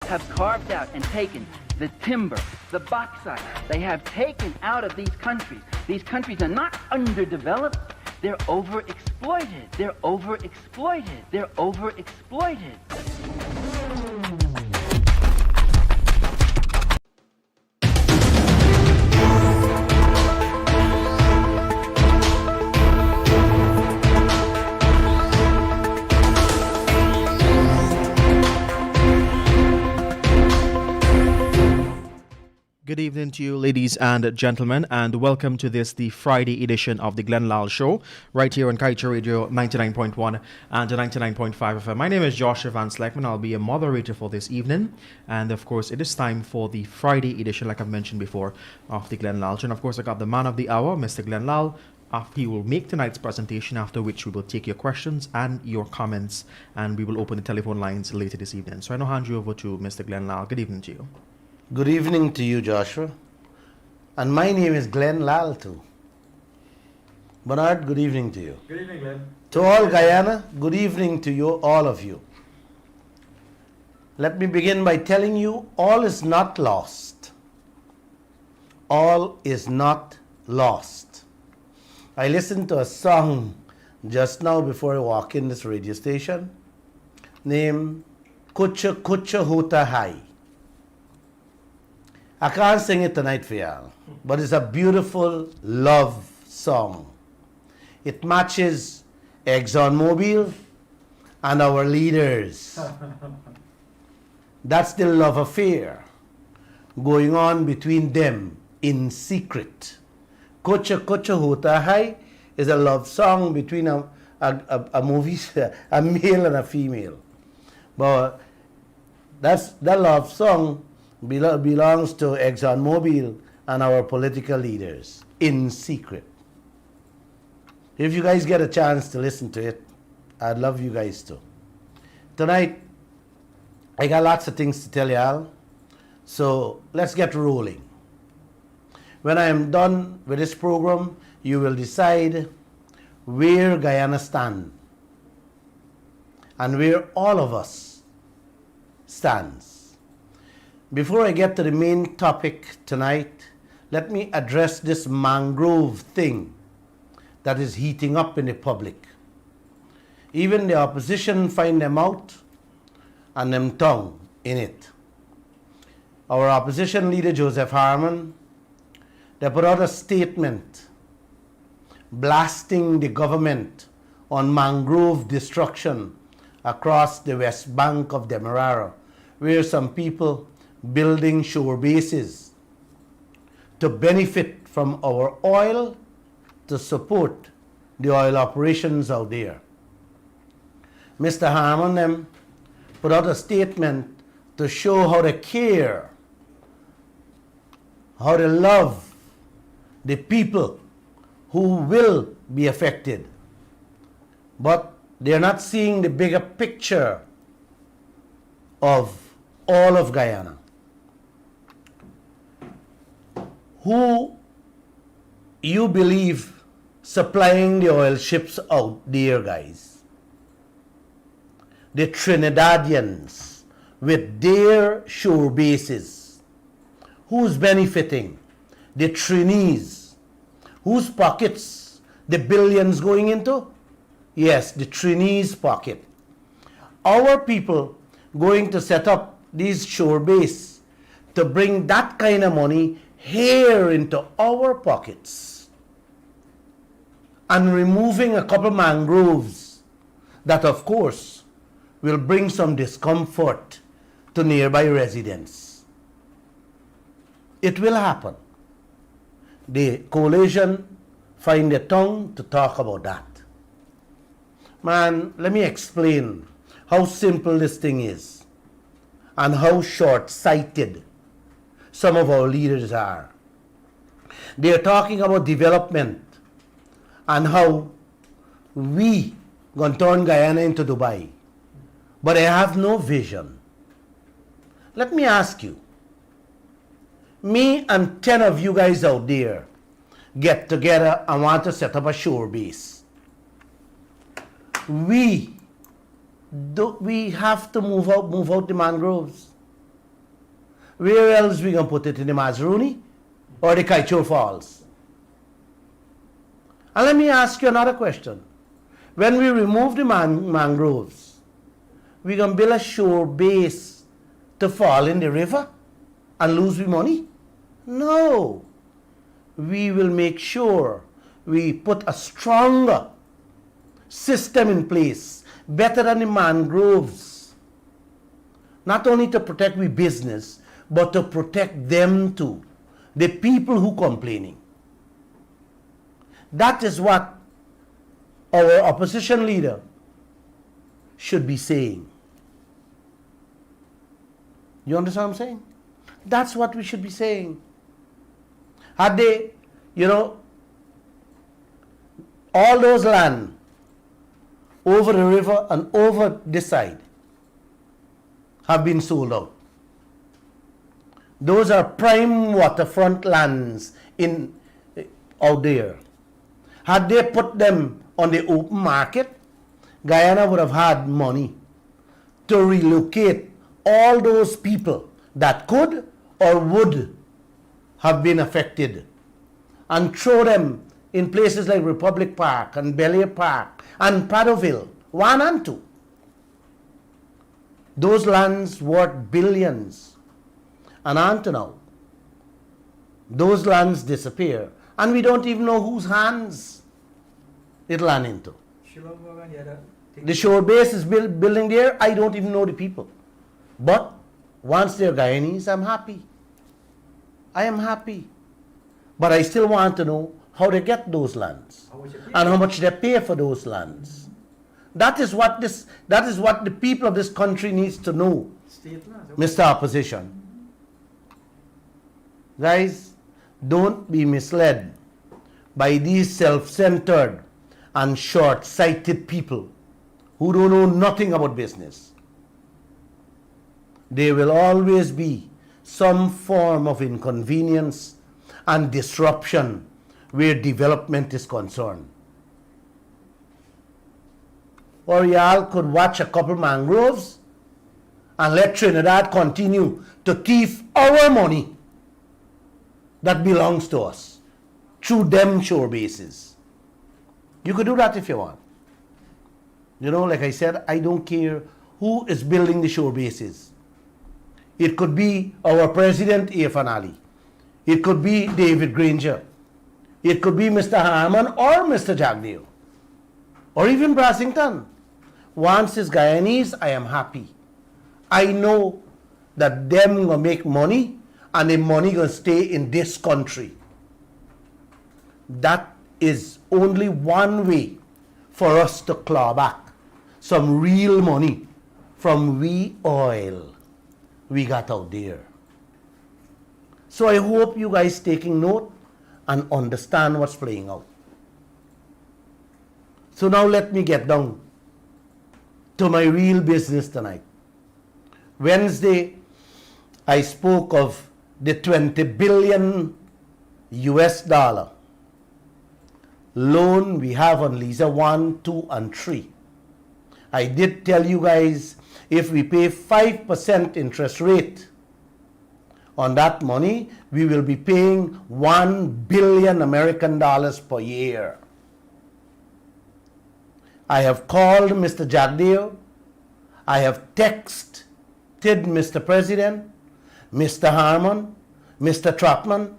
have carved out and taken the timber, the bauxite. They have taken out of these countries. These countries are not underdeveloped. They're overexploited. They're overexploited. They're overexploited. Good evening to you, ladies and gentlemen, and welcome to the Friday edition of the Lall Show, right here on Kaieteur Radio 99.1 and 99.5 FM. My name is Joshua Van Sleckman. I'll be a moderator for this evening, and of course, it is time for the Friday edition, like I've mentioned before, of the Lall Show. And of course, I got the man of the hour, Mr. Lall. He will make tonight's presentation, after which we will take your questions and your comments, and we will open the telephone lines later this evening. So I now hand you over to Mr. Lall. Good evening to you. Good evening to you, Joshua. And my name is Lall too. Bernard, good evening to you. Good evening, Glenn. To all Guyana, good evening to you, all of you. Let me begin by telling you, all is not lost. All is not lost. I listened to a song just now before I walk in this radio station named Kucha Kucha Hota Hai. I can't sing it tonight for y'all, but it's a beautiful love song. It matches ExxonMobil and our leaders. That's the love affair going on between them in secret. Kucha Kucha Hota Hai is a love song between a movie, a male and a female. But that love song belongs to ExxonMobil and our political leaders in secret. If you guys get a chance to listen to it, I'd love you guys to. Tonight, I got lots of things to tell y'all, so let's get rolling. When I am done with this program, you will decide where Guyana stands and where all of us stands. Before I get to the main topic tonight, let me address this mangrove thing that is heating up in the public. Even the opposition find them out and them tongue in it. Our opposition leader, Joseph Harman, they put out a statement blasting the government on mangrove destruction across the west bank of Demerara, where some people building shore bases to benefit from our oil, to support the oil operations out there. Mr. Harman them put out a statement to show how they care, how they love the people who will be affected. But they're not seeing the bigger picture of all of Guyana. Who you believe supplying the oil ships out there, guys? The Trinidadians with their shore bases. Who's benefiting? The Trinis. Whose pockets the billions going into? Yes, the Trinis' pocket. Our people going to set up these shore bases to bring that kind of money here into our pockets and removing a couple mangroves that of course will bring some discomfort to nearby residents. It will happen. The coalition find a tongue to talk about that. Man, let me explain how simple this thing is and how short-sighted some of our leaders are. They are talking about development and how we going to turn Guyana into Dubai. But they have no vision. Let me ask you, me and 10 of you guys out there get together and want to set up a shore base. We have to move out the mangroves. where else we going to put it? In the Mazaruni or the Kaieteur Falls? And let me ask you another question. When we remove the mangroves, we going to build a shore base to fall in the river and lose the money? No. We will make sure we put a stronger system in place, better than the mangroves, not only to protect we business, but to protect them too, the people who complaining. That is what our opposition leader should be saying. You understand what I'm saying? That's what we should be saying. Had they, all those land over the river and over this side have been sold out. Those are prime waterfront lands out there. Had they put them on the open market, Guyana would have had money to relocate all those people that could or would have been affected and throw them in places like Republic Park and Bel-Air Park and Paddoville, 1 and 2. Those lands worth billions. And until now, those lands disappear. And we don't even know whose hands it land into. The shore base is building there. I don't even know the people. But once they're Guyanese, I'm happy. I am happy. But I still want to know how they get those lands and how much they pay for those lands. That is what the people of this country needs to know, Mr. Opposition. Guys, don't be misled by these self-centered and short-sighted people who don't know nothing about business. There will always be some form of inconvenience and disruption where development is concerned. Or y'all could watch a couple mangroves and let Trinidad continue to thief our money that belongs to us through them shore bases. You could do that if you want. Like I said, I don't care who is building the shore bases. It could be our President Irfan Ali. It could be David Granger. It could be Mr. Harman or Mr. Jagdeo. Or even Brassington. Once it's Guyanese, I am happy. I know that them gonna make money and the money gonna stay in this country. That is only one way for us to claw back some real money from we oil we got out there. So I hope you guys taking note and understand what's playing out. So now let me get down to my real business tonight. Wednesday, I spoke of the 20 billion US dollar loan we have on Lisa 1, 2, and 3. I did tell you guys if we pay 5% interest rate on that money, we will be paying 1 billion American dollars per year. I have called Mr. Jagdeo. I have texted Mr. President, Mr. Harman, Mr. Trotman,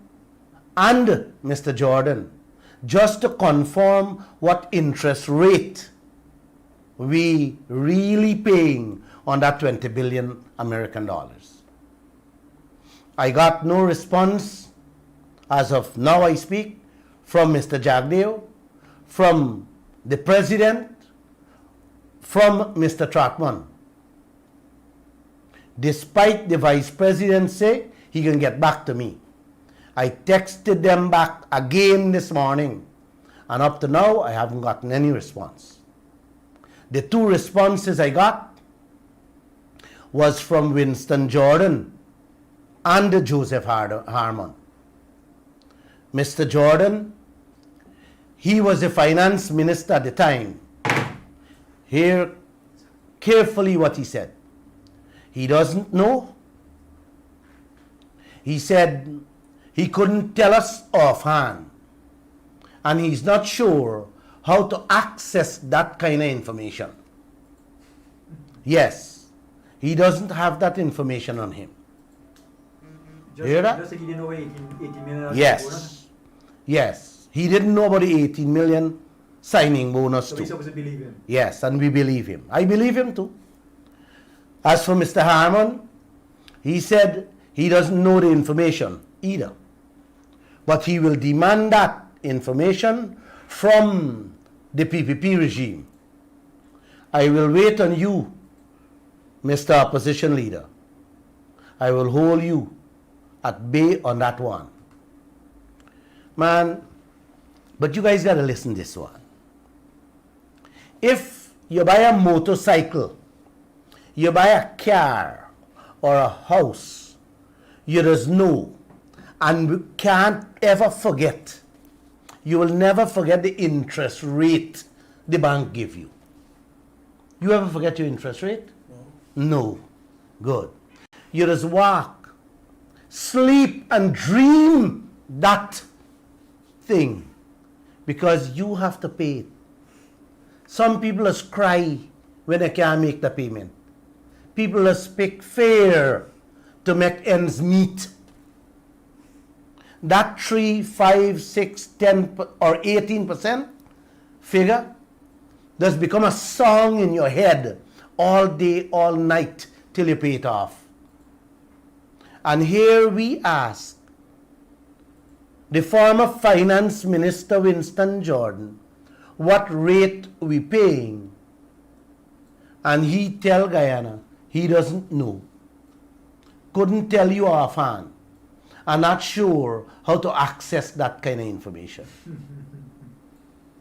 and Mr. Jordan just to confirm what interest rate we really paying on that 20 billion American dollars. I got no response as of now I speak from Mr. Jagdeo, from the President, from Mr. Trotman. Despite the Vice President say he can get back to me. I texted them back again this morning, and up to now I haven't gotten any response. The two responses I got was from Winston Jordan and Joseph Harman. Mr. Jordan, he was the finance minister at the time. Hear carefully what he said. He doesn't know He said he couldn't tell us offhand, and he's not sure how to access that kind of information. Yes, he doesn't have that information on him. Hear that? Just like he didn't know what 18 million bonus. Yes. Yes. He didn't know about the 18 million signing bonus So too. we supposed to believe him. Yes, and we believe him. I believe him too. As for Mr. Harmon, he said he doesn't know the information either. But he will demand that information from the PPP regime. I will wait on you, Mr. Opposition Leader. I will hold you at bay on that one. Man, but you guys gotta listen this one. If you buy a motorcycle, you buy a car or a house, you just know and can't ever forget. You will never forget the interest rate the bank give you. You ever forget your interest rate? No. Good. You just walk, sleep, and dream that thing because you have to pay it. Some people just cry when they can't make the payment. People just pick fare to make ends meet. That 3, 5, 6, 10, or 18% figure does become a song in your head all day, all night till you pay it off. And here we ask the former Finance Minister Winston Jordan what rate we paying, and he tell Guyana he doesn't know, couldn't tell you offhand, and not sure how to access that kind of information.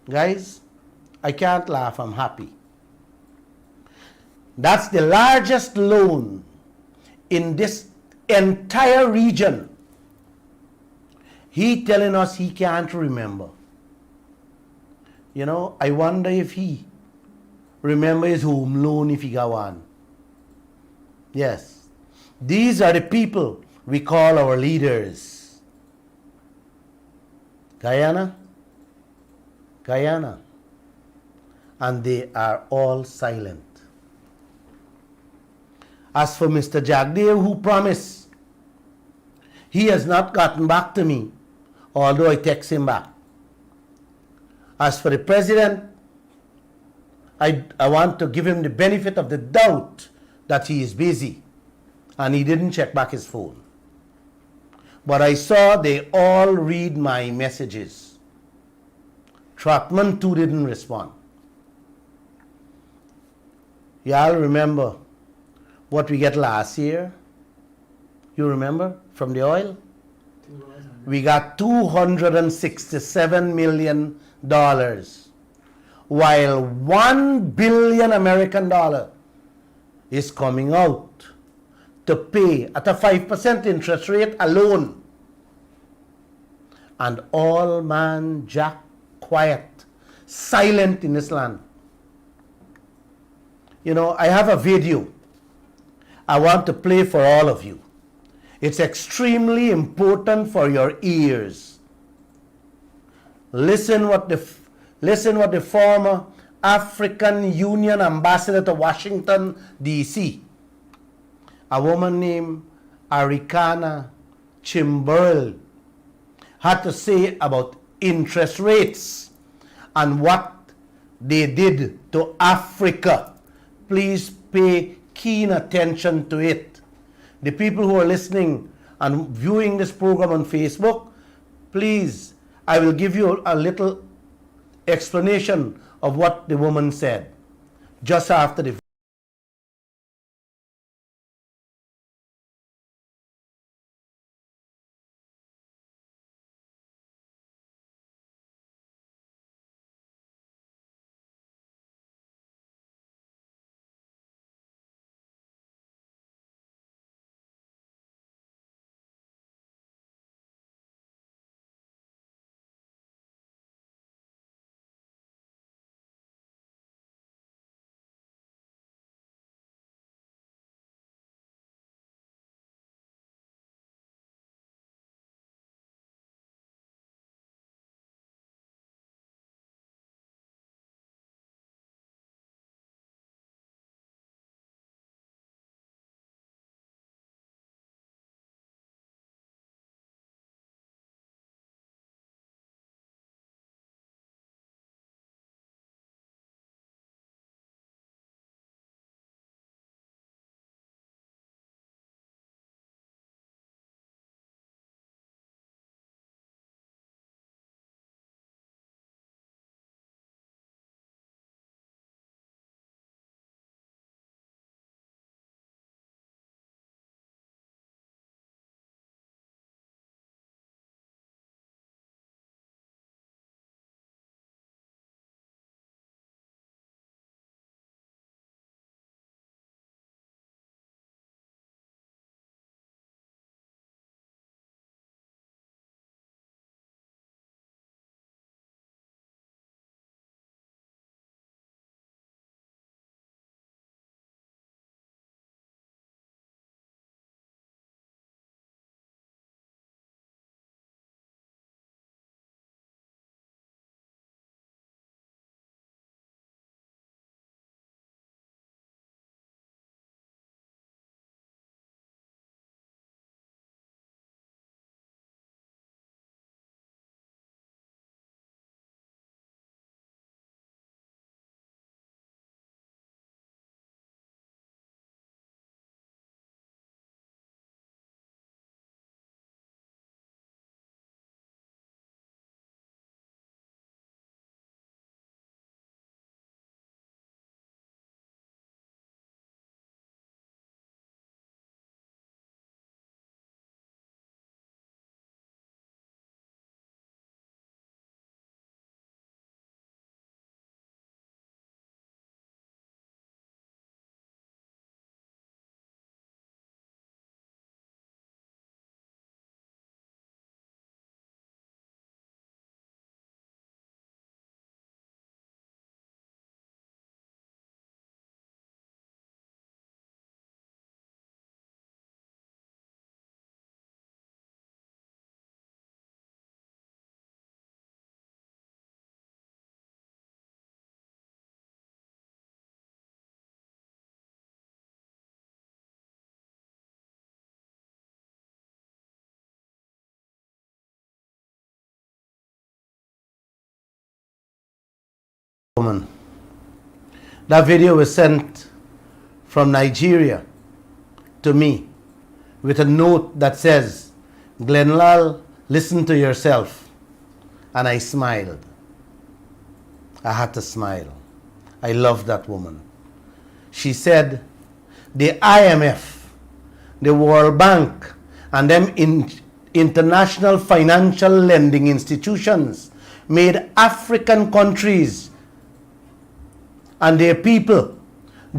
Guys, I can't laugh, I'm happy. That's the largest loan in this entire region. He telling us he can't remember. You know, I wonder if he remember his home loan if he got one. Yes. These are the people we call our leaders. Guyana. And they are all silent. As for Mr. Jagdeo, who promised, he has not gotten back to me, although I text him back. As for the president, I want to give him the benefit of the doubt that he is busy and he didn't check back his phone. But I saw they all read my messages. Trotman too didn't respond. Y'all remember what we get last year? You remember from the oil? We got $267 million, while $1 billion American dollar is coming out to pay at a 5% interest rate alone. And all man jack quiet, silent in this land. You know, I have a video I want to play for all of you. It's extremely important for your ears. Listen what the former African Union ambassador to Washington, D.C., a woman named Arikana Chimberl, had to say about interest rates and what they did to Africa. Please pay keen attention to it. The people who are listening and viewing this program on Facebook, please, I will give you a little explanation of what the woman said just after the woman. That video was sent from Nigeria to me with a note that says, Glenn Lall, listen to yourself. And I smiled. I had to smile. I love that woman. She said, the IMF, the World Bank, and them international financial lending institutions made African countries and their people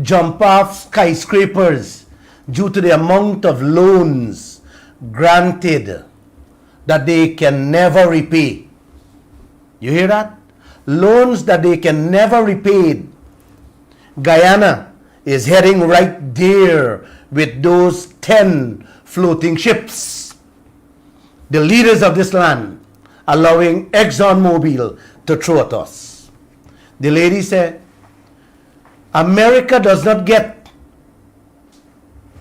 jump off skyscrapers due to the amount of loans granted that they can never repay. You hear that? Loans that they can never repay. Guyana is heading right there with those 10 floating ships. The leaders of this land allowing ExxonMobil to throw at us. The lady said, America does not get.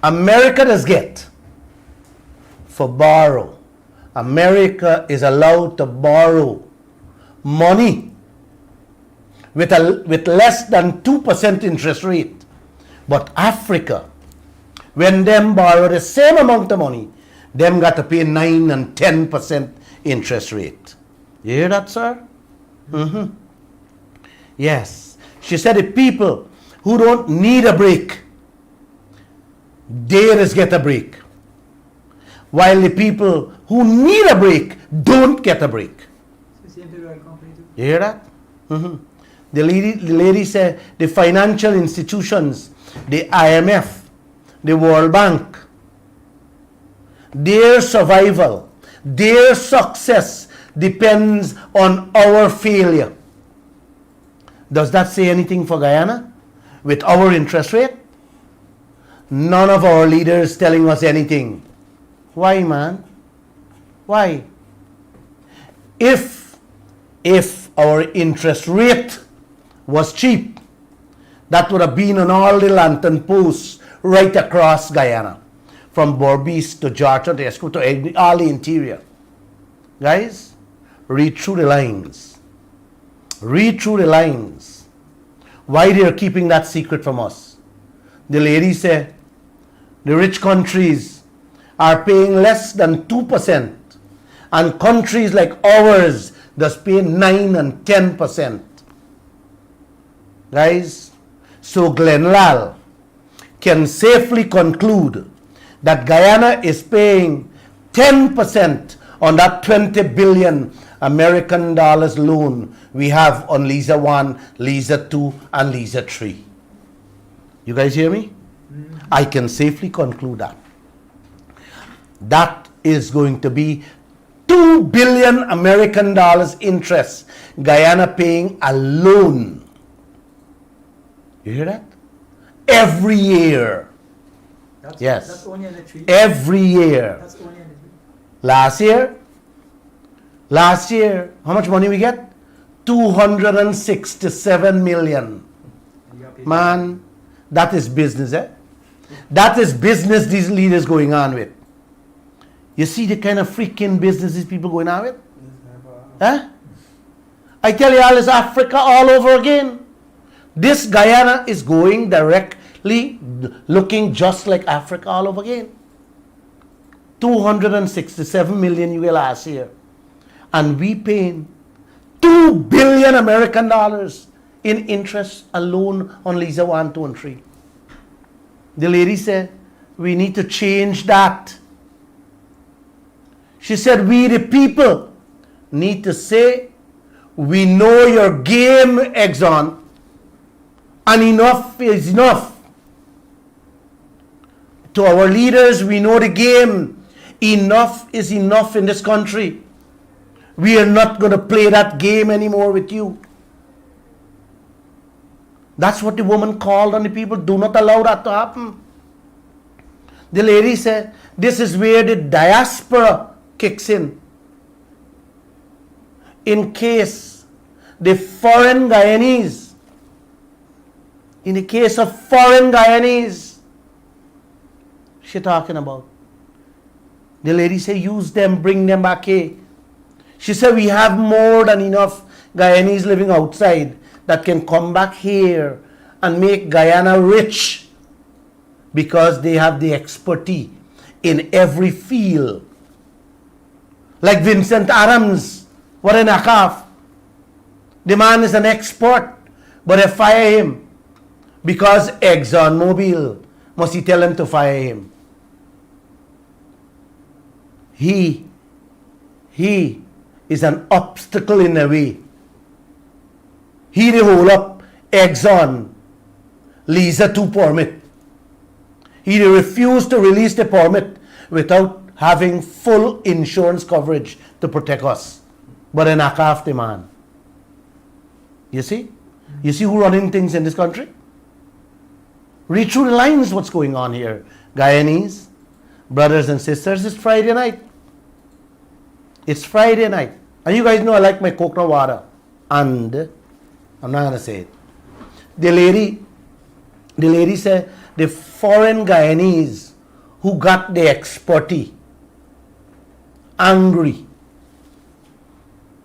America does get for borrow. America is allowed to borrow money with less than 2% interest rate. But Africa, when them borrow the same amount of money, them got to pay 9 and 10% interest rate. You hear that, sir? Mm-hmm. Yes. She said the people who don't need a break, they just get a break. While the people who need a break don't get a break. You hear that? Mm-hmm. The lady said the financial institutions, the IMF, the World Bank, their survival, their success depends on our failure. Does that say anything for Guyana? With our interest rate? None of our leaders telling us anything. Why, man? Why? If our interest rate was cheap, that would have been on all the lantern posts right across Guyana, from Berbice to Georgia to Esco to all the interior. Guys, read through the lines. Read through the lines. Why they are keeping that secret from us? The lady said, the rich countries are paying less than 2%, and countries like ours just pay 9 and 10%. Guys, so Glenn Lall can safely conclude that Guyana is paying 10% on that 20 billion American dollars loan we have on Liza 1, Liza 2, and Liza 3. You guys hear me? I can safely conclude that. That is going to be 2 billion American dollars interest Guyana paying alone. You hear that? Every year. That's only on the tree. Every year. That's only on the tree. Last year, how much money we get? 267 million. Man, that is business, eh? That is business these leaders going on with. You see the kind of freaking business these people going on with? Huh? I tell you all, it's Africa all over again. This Guyana is going directly looking just like Africa all over again. 267 million you last year. And we paying 2 billion American dollars in interest alone on Liza 1, 2, and 3. The lady said, we need to change that. She said, we the people need to say, we know your game, Exxon, and enough is enough. To our leaders, we know the game. Enough is enough in this country. We are not going to play that game anymore with you. That's what the woman called on the people. Do not allow that to happen. The lady said, this is where the diaspora kicks in. In case the foreign Guyanese, in the case of foreign Guyanese, she talking about. The lady said, use them, bring them back here. She said, we have more than enough Guyanese living outside that can come back here and make Guyana rich because they have the expertise in every field. Like Vincent Adams, what an akaf. The man is an expert, but they fire him because ExxonMobil must he tell him to fire him. He is an obstacle in the way. He the hold up Exxon Lisa 2 permit. He refused to release the permit without having full insurance coverage to protect us. But an akaf the man. You see? You see who running things in this country? Read through the lines what's going on here. Guyanese, brothers and sisters, it's Friday night. It's Friday night. And you guys know I like my coconut water. And I'm not going to say it. The lady said the foreign Guyanese who got the expertise angry.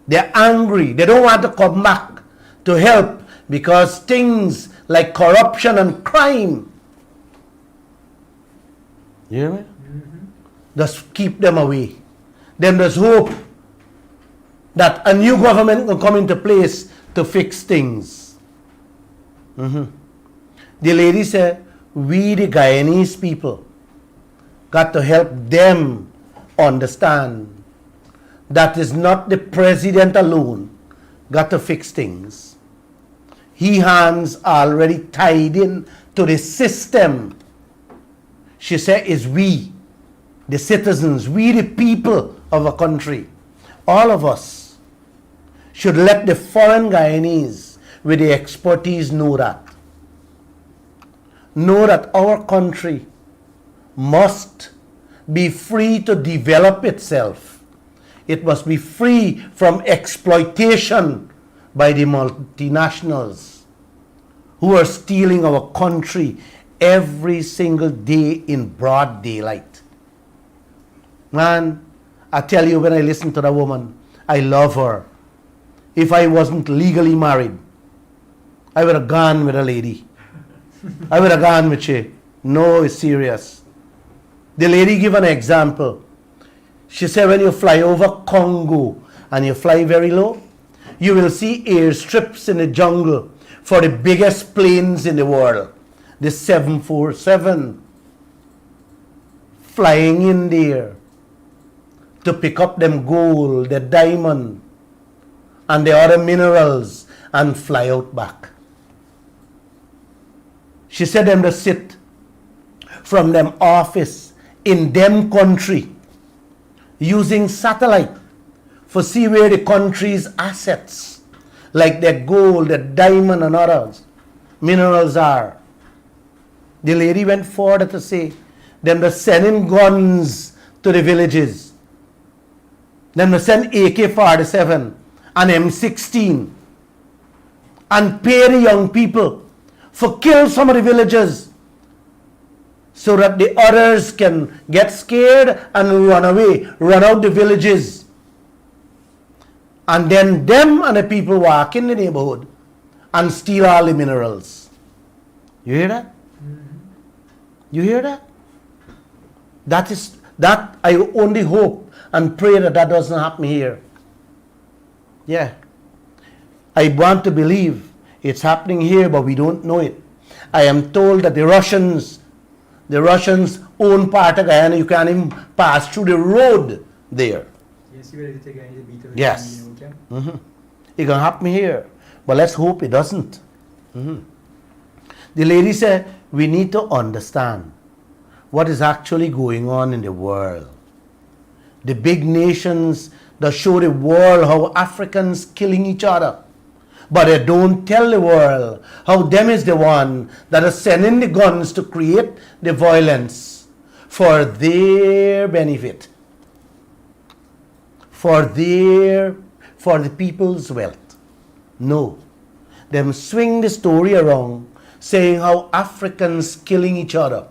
They're angry. They don't want to come back to help because things like corruption and crime, you hear me? Mm-hmm. Just keep them away. Then there's hope that a new government will come into place to fix things. Mm-hmm. The lady said, we the Guyanese people got to help them understand that is not the president alone got to fix things. He hands already tied in to the system. She said, it's we, the citizens, we the people of a country. All of us should let the foreign Guyanese with the expertise know that. Know that our country must be free to develop itself. It must be free from exploitation by the multinationals who are stealing our country every single day in broad daylight. Man, I tell you, when I listen to that woman, I love her. If I wasn't legally married, I would have gone with a lady. I would have gone with you. No, it's serious. The lady gave an example. She said when you fly over Congo and you fly very low, you will see airstrips in the jungle for the biggest planes in the world. The 747 flying in there to pick up them gold, the diamond, and the other minerals and fly out back. She said them to sit from them office in them country using satellite for see where the country's assets like the gold, the diamond and others minerals are. The lady went forward to say them to send in guns to the villages. Them to send AK-47 and M16 and pay the young people for kill some of the villagers so that the others can get scared and run away, run out the villages. And then them and the people walk in the neighborhood and steal all the minerals. You hear that? Mm-hmm. You hear that? That I only hope and pray that that doesn't happen here. Yeah. I want to believe it's happening here, but we don't know it. I am told that the Russians own part of Guyana. You can't even pass through the road there. Yes. Mm-hmm. It can happen here, but let's hope it doesn't. Mm-hmm. The lady said, we need to understand what is actually going on in the world. The big nations that show the world how Africans killing each other. But they don't tell the world how them is the one that is sending the guns to create the violence for their benefit. For the people's wealth. No. Them swing the story around saying how Africans killing each other.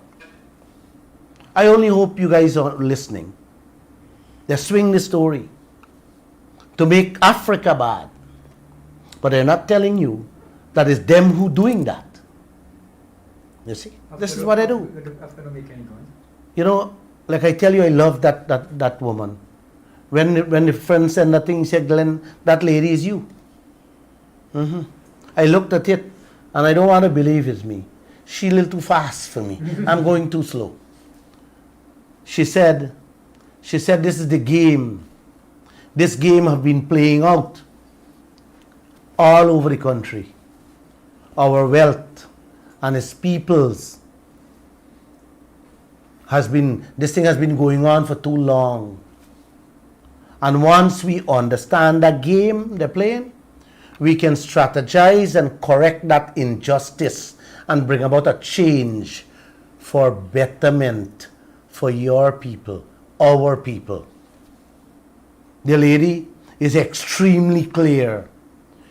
I only hope you guys are listening. They swing the story to make Africa bad. But they're not telling you that is them who doing that. You see, this is what I do. After no make any comment. You know, like I tell you, I love that woman. When the friend said nothing, he said, Glenn, that lady is you. I looked at it, and I don't want to believe it's me. She a little too fast for me. I'm going too slow. She said, this is the game. This game have been playing out all over the country. Our wealth and its peoples this thing has been going on for too long. And once we understand that game they're playing, we can strategize and correct that injustice and bring about a change for betterment for your people, our people. The lady is extremely clear.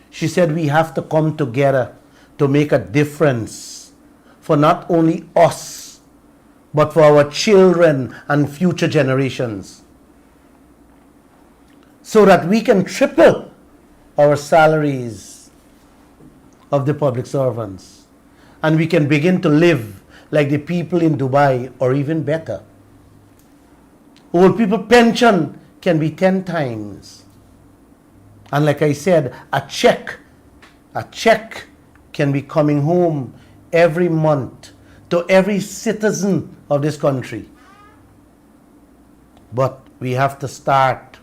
She said we have to come together to make a difference for not only us, but for our children and future generations, so that we can triple our salaries of the public servants, and we can begin to live like the people in Dubai or even better. Old people pension can be 10 times. And like I said, a check can be coming home every month to every citizen of this country. But we have to start.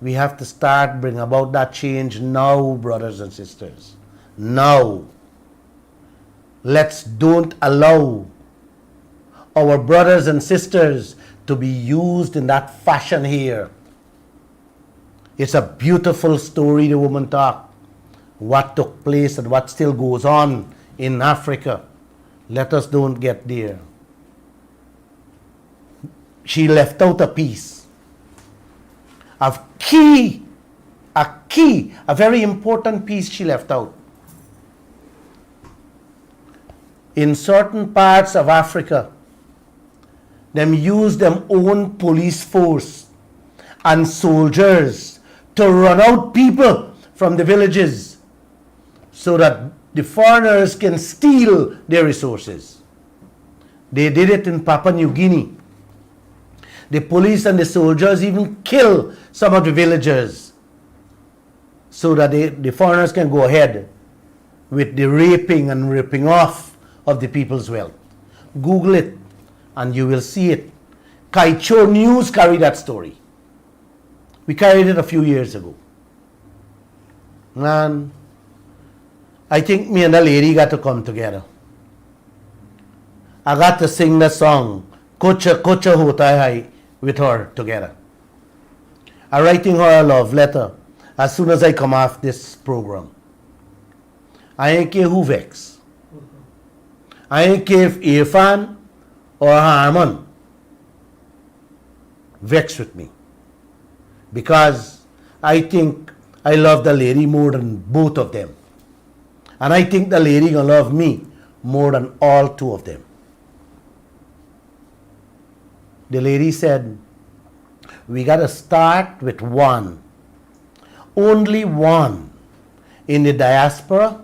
We have to start bring about that change now, brothers and sisters. Now. Don't allow our brothers and sisters to be used in that fashion here. It's a beautiful story the woman talked. What took place and what still goes on in Africa. Let us don't get there. She left out a piece of a very important piece she left out. In certain parts of Africa, them use them own police force and soldiers to run out people from the villages so that the foreigners can steal their resources. They did it in Papua New Guinea. The police and the soldiers even kill some of the villagers so that the foreigners can go ahead with the raping and ripping off of the people's wealth. Google it and you will see it. Kaieteur News carried that story. We carried it a few years ago. Man, I think me and the lady got to come together. I got to sing the song, Kocha Kocha Hota Hai, with her together. I'm writing her a love letter as soon as I come off this program. I ain't care who vex. I ain't care if Irfan or Harman vex with me. Because I think I love the lady more than both of them. And I think the lady gonna love me more than all two of them. The lady said, we gotta start with one. Only one in the diaspora,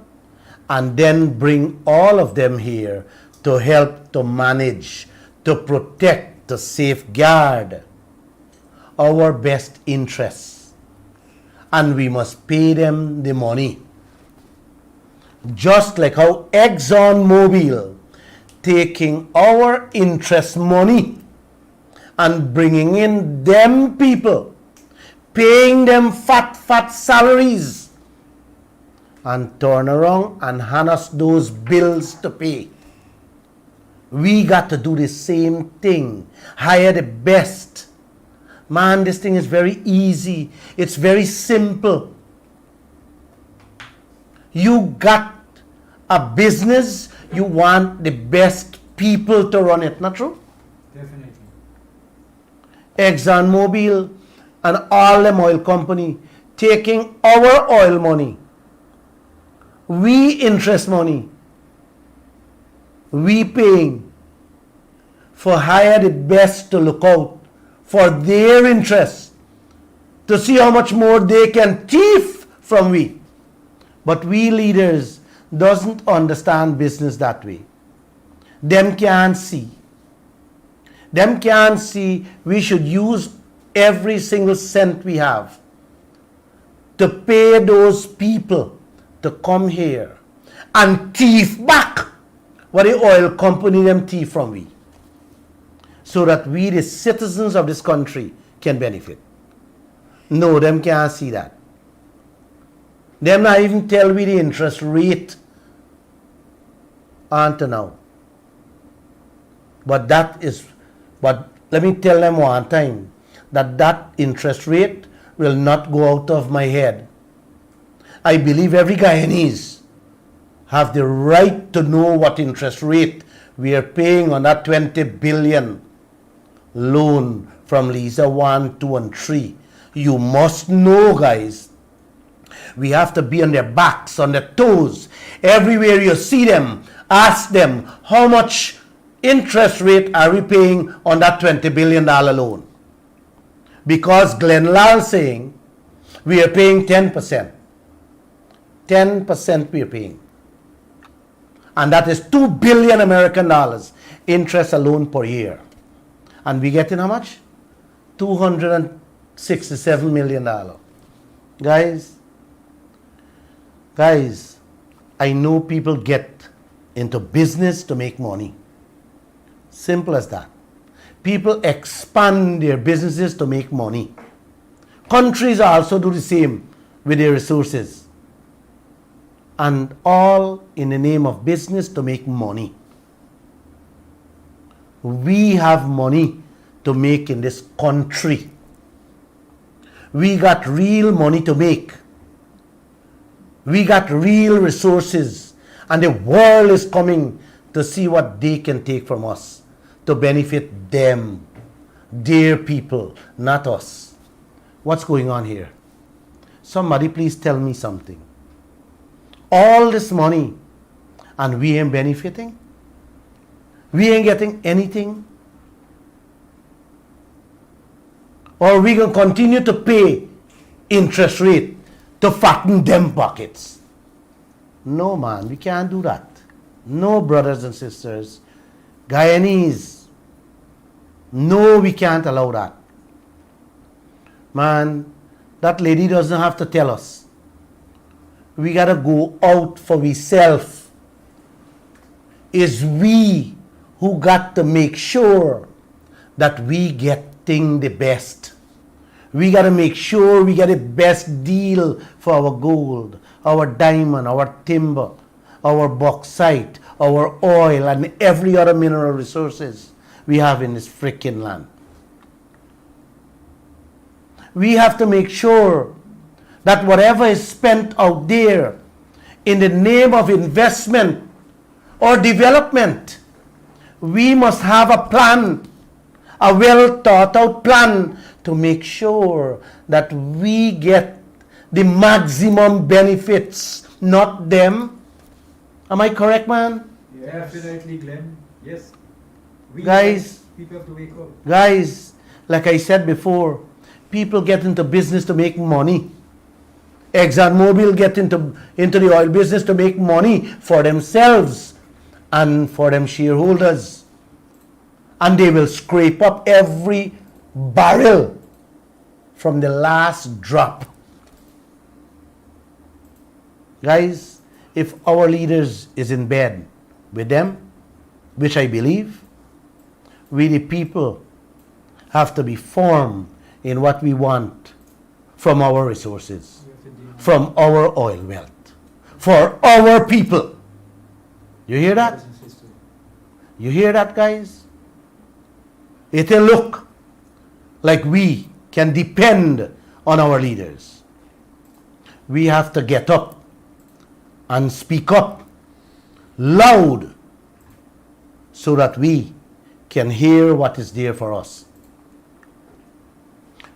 and then bring all of them here to help to manage, to protect, to safeguard our best interests. And we must pay them the money. Just like how ExxonMobil taking our interest money and bringing in them people, paying them fat salaries, and turn around and hand us those bills to pay. We got to do the same thing. Hire the best. Man, this thing is very easy. It's very simple. You got a business, you want the best people to run it, not true? Definitely. ExxonMobil and all them oil company taking our oil money, we interest money, we paying for hire the best to look out for their interest, to see how much more they can thief from we. But we leaders doesn't understand business that way. Them can't see. Them can't see we should use every single cent we have to pay those people to come here and thief back what the oil company them thief from we, so that we, the citizens of this country, can benefit. No, them can't see that. Them not even tell we the interest rate until now. But let me tell them one time that interest rate will not go out of my head. I believe every Guyanese have the right to know what interest rate we are paying on that 20 billion loan from Lisa 1, 2, and 3. You must know, guys. We have to be on their backs, on their toes. Everywhere you see them, ask them, how much interest rate are we paying on that $20 billion loan? Because Glenn Lall saying we are paying 10%. 10% we are paying. And that is $2 billion American dollars interest alone per year. And we getting how much? $267 million. Guys, I know people get into business to make money. Simple as that. People expand their businesses to make money. Countries also do the same with their resources. And all in the name of business to make money. We have money to make in this country. We got real money to make. We got real resources. And the world is coming to see what they can take from us to benefit them, their people, not us. What's going on here? Somebody please tell me something. All this money and we ain't benefiting? We ain't getting anything? Or we going to continue to pay interest rate to fatten them pockets? No, man, we can't do that. No, brothers and sisters. Guyanese, no, we can't allow that. Man, that lady doesn't have to tell us. We got to go out for ourselves. It's we who got to make sure that we getting the best. We got to make sure we get the best deal for our gold, our diamond, our timber, our bauxite, our oil, and every other mineral resources we have in this freaking land. We have to make sure that whatever is spent out there in the name of investment or development, we must have a plan, a well thought out plan to make sure that we get the maximum benefits, not them. Am I correct, man? Yes. Definitely, Glenn. Yes. Guys, people have to wake up. Guys, like I said before, people get into business to make money. ExxonMobil get into the oil business to make money for themselves and for them shareholders. And they will scrape up every barrel from the last drop. Guys, if our leaders is in bed with them, which I believe, we the people have to be firm in what we want from our resources, from our oil wealth, for our people. You hear that? You hear that, guys? It'll look like we can depend on our leaders. We have to get up and speak up loud so that we can hear what is there for us.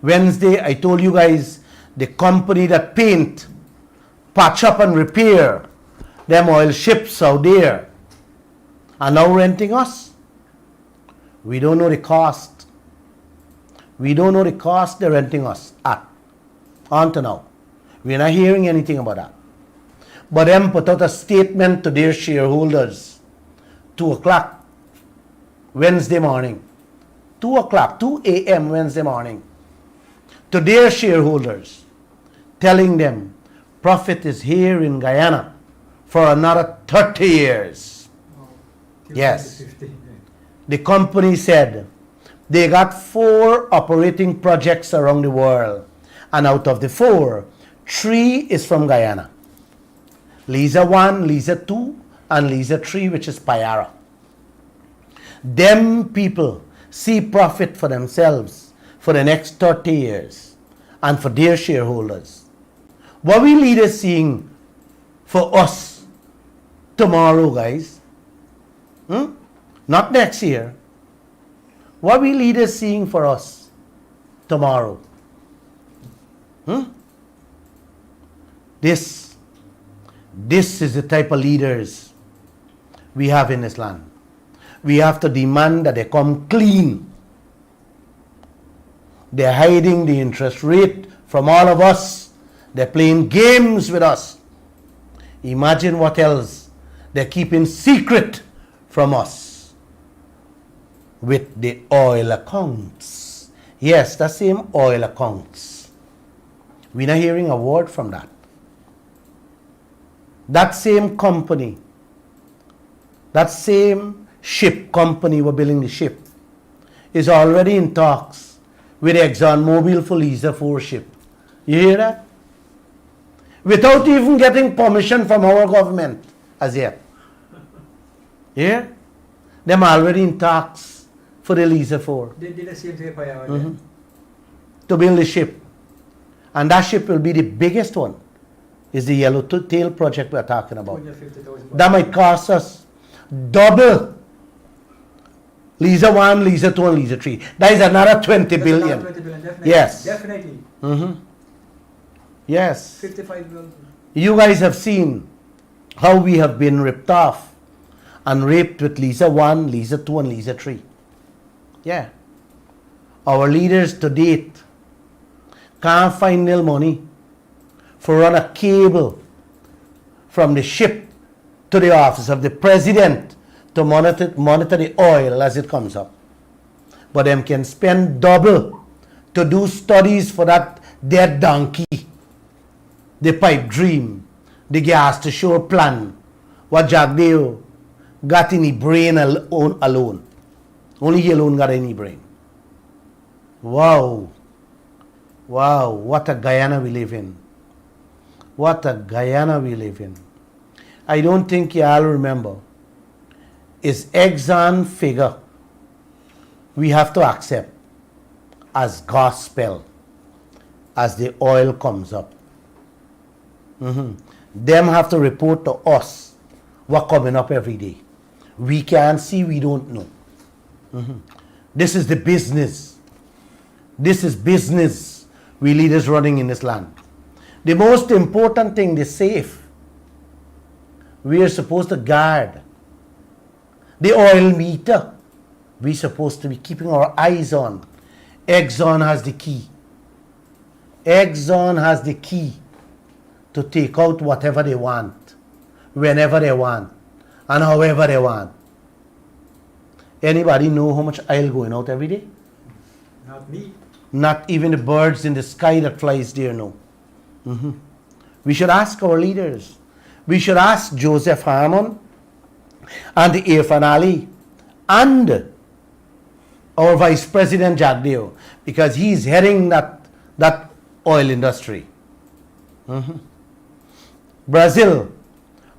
Wednesday, I told you guys the company that paint, patch up and repair them oil ships out there are now renting us. We don't know the cost. We don't know the cost they're renting us at. Until now. We're not hearing anything about that. But them put out a statement to their shareholders, 2 o'clock Wednesday morning, 2 o'clock, 2 a.m. Wednesday morning, to their shareholders, telling them profit is here in Guyana for another 30 years. Oh, Yes. 50, yeah. The company said they got 4 operating projects around the world, and out of the 4, 3 is from Guyana. Liza 1, Liza 2, and Liza 3, which is Payara. Them people see profit for themselves for the next 30 years and for their shareholders. What we leaders seeing for us tomorrow, guys? Not next year. What we leaders seeing for us tomorrow? This is the type of leaders we have in this land. We have to demand that they come clean. They're hiding the interest rate from all of us. They're playing games with us. Imagine what else they're keeping secret from us with the oil accounts. Yes, the same oil accounts. We're not hearing a word from that. That same company, that same ship company we're building the ship, is already in talks with ExxonMobil for Liza 4 ship. You hear that? Without even getting permission from our government as yet. Yeah? Them already in talks for the Liza 4 They did the same thing for our to build the ship. And that ship will be the biggest one. Is the Yellowtail project we're talking about. 250,000. That might cost us double Liza 1, Liza 2, and Liza 3. That is another 20 billion. 20 billion, definitely. Yes. Definitely. Yes. 55 billion. You guys have seen how we have been ripped off and raped with Liza 1, Liza 2, and Liza 3. Yeah. Our leaders to date can't find nil money for run a cable from the ship to the office of the president to monitor the oil as it comes up. But them can spend double to do studies for that dead donkey, the pipe dream, the gas to shore plan, what Jack Dale got in his brain alone. Only he alone got any brain. Wow. Wow, what a Guyana we live in. What a Guyana we live in. I don't think y'all remember. Is Exxon figure we have to accept as gospel as the oil comes up. Them have to report to us what coming up every day. We can't see, we don't know. This is the business. This is business we leaders running in this land. The most important thing, the safe, we are supposed to guard. The oil meter, we're supposed to be keeping our eyes on. Exxon has the key. Exxon has the key to take out whatever they want, whenever they want, and however they want. Anybody know how much oil going out every day? Not me. Not even the birds in the sky that flies there know. We should ask our leaders. We should ask Joseph Harmon and the Irfan Ali and our Vice President Jagdeo, because he's heading that oil industry. Brazil,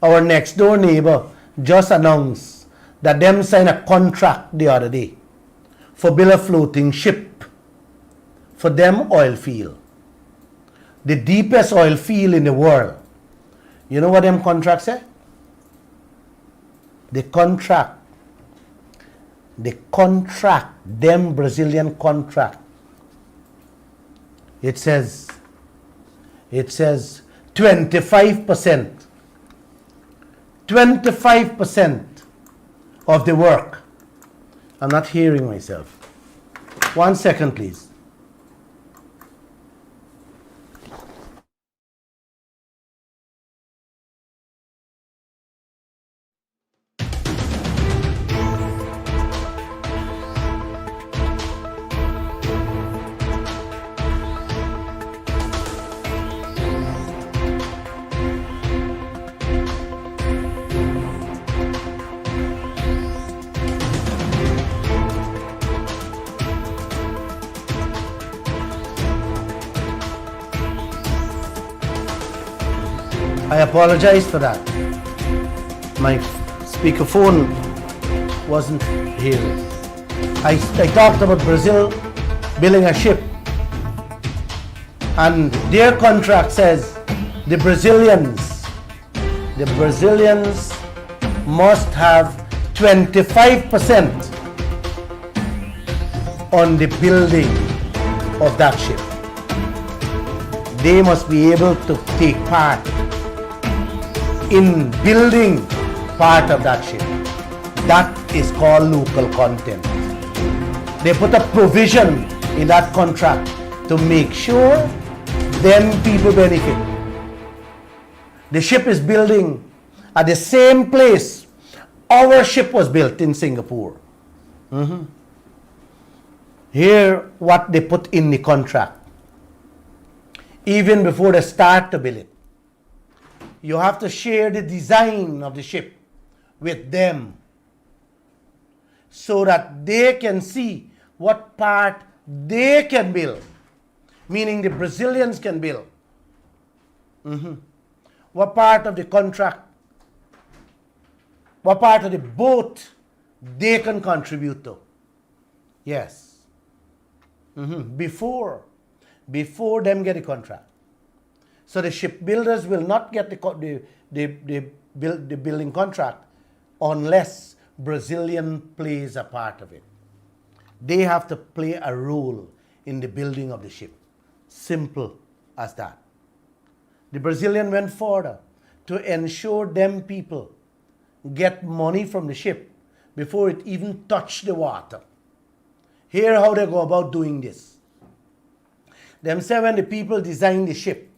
our next door neighbor, just announced that them signed a contract the other day for build a floating ship for them oil field. The deepest oil field in the world. You know what them contracts say? The contract, them Brazilian contract, it says 25% of the work. I'm not hearing myself. 1 second, please. I apologize for that. My speakerphone wasn't here. I talked about Brazil building a ship, and their contract says the Brazilians must have 25% on the building of that ship. They must be able to take part in building part of that ship. That is called local content. They put a provision in that contract to make sure them people benefit. The ship is building at the same place our ship was built in Singapore. Here, what they put in the contract, even before they start to build it, you have to share the design of the ship with them so that they can see what part they can build, meaning the Brazilians can build. What part of the contract, what part of the boat they can contribute to. Yes. Before them get the contract. So the shipbuilders will not get the building contract unless Brazilian plays a part of it. They have to play a role in the building of the ship. Simple as that. The Brazilian went further to ensure them people get money from the ship before it even touched the water. Here how they go about doing this. Them say when the people design the ship,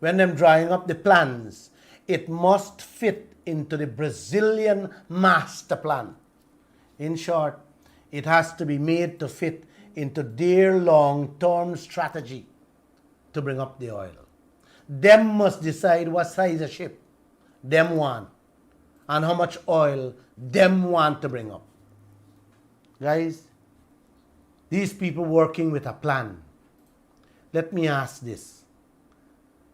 when them drawing up the plans, it must fit into the Brazilian master plan. In short, it has to be made to fit into their long-term strategy to bring up the oil. Them must decide what size of ship them want and how much oil them want to bring up. Guys, these people working with a plan. Let me ask this.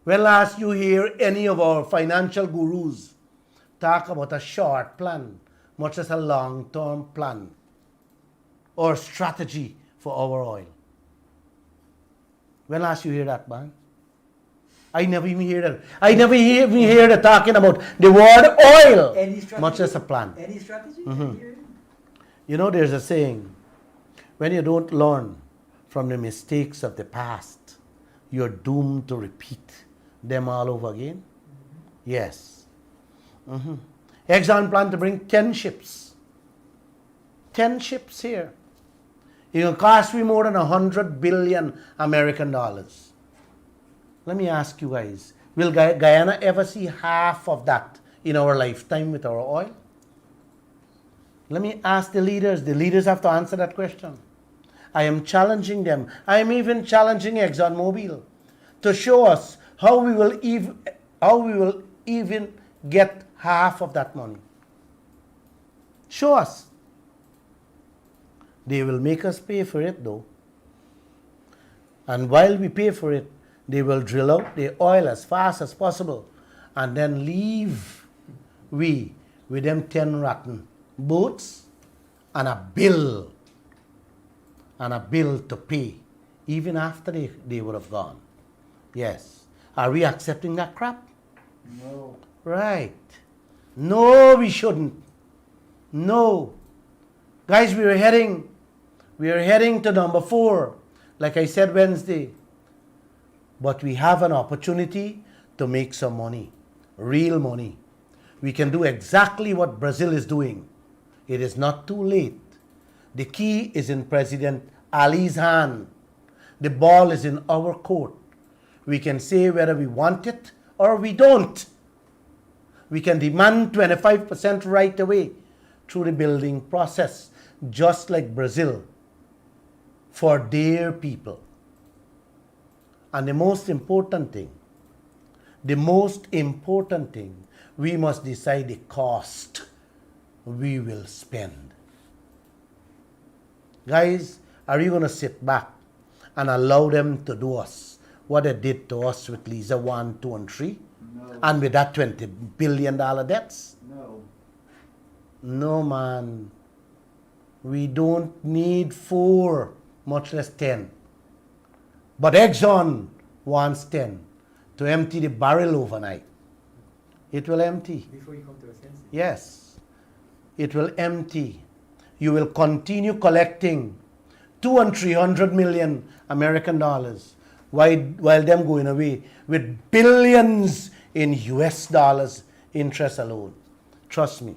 When last you hear any of our financial gurus talk about a short plan, much as a long-term plan or strategy for our oil? When last you hear that, man? I never even hear that. I never even hear them talking about the word oil, much as a plan. Any strategy? You know, there's a saying, when you don't learn from the mistakes of the past, you're doomed to repeat them all over again. Yes. Exxon plan to bring 10 ships. 10 ships here. It will cost me more than 100 billion American dollars. Let me ask you guys, will Guyana ever see half of that in our lifetime with our oil? Let me ask the leaders. The leaders have to answer that question. I am challenging them. I am even challenging ExxonMobil to show us how we will even get half of that money. Show us. They will make us pay for it though. And while we pay for it, they will drill out the oil as fast as possible and then leave we with them 10 rotten boats and a bill to pay even after they would have gone. Yes. Are we accepting that crap? No. Right. No, we shouldn't. No. Guys, we are heading to number 4, like I said Wednesday. But we have an opportunity to make some money, real money. We can do exactly what Brazil is doing. It is not too late. The key is in President Ali's hand. The ball is in our court. We can say whether we want it or we don't. We can demand 25% right away through the building process, just like Brazil, for their people. And the most important thing, we must decide the cost we will spend. Guys, are you going to sit back and allow them to do us what they did to us with Liza 1, 2, and 3? And with that $20 billion debts? No. No, man. We don't need 4, much less 10. But Exxon wants 10 to empty the barrel overnight. It will empty. Before you come to a sense. Yes. It will empty. You will continue collecting 200 and 300 million American dollars while them going away with billions in US dollars interest alone. Trust me.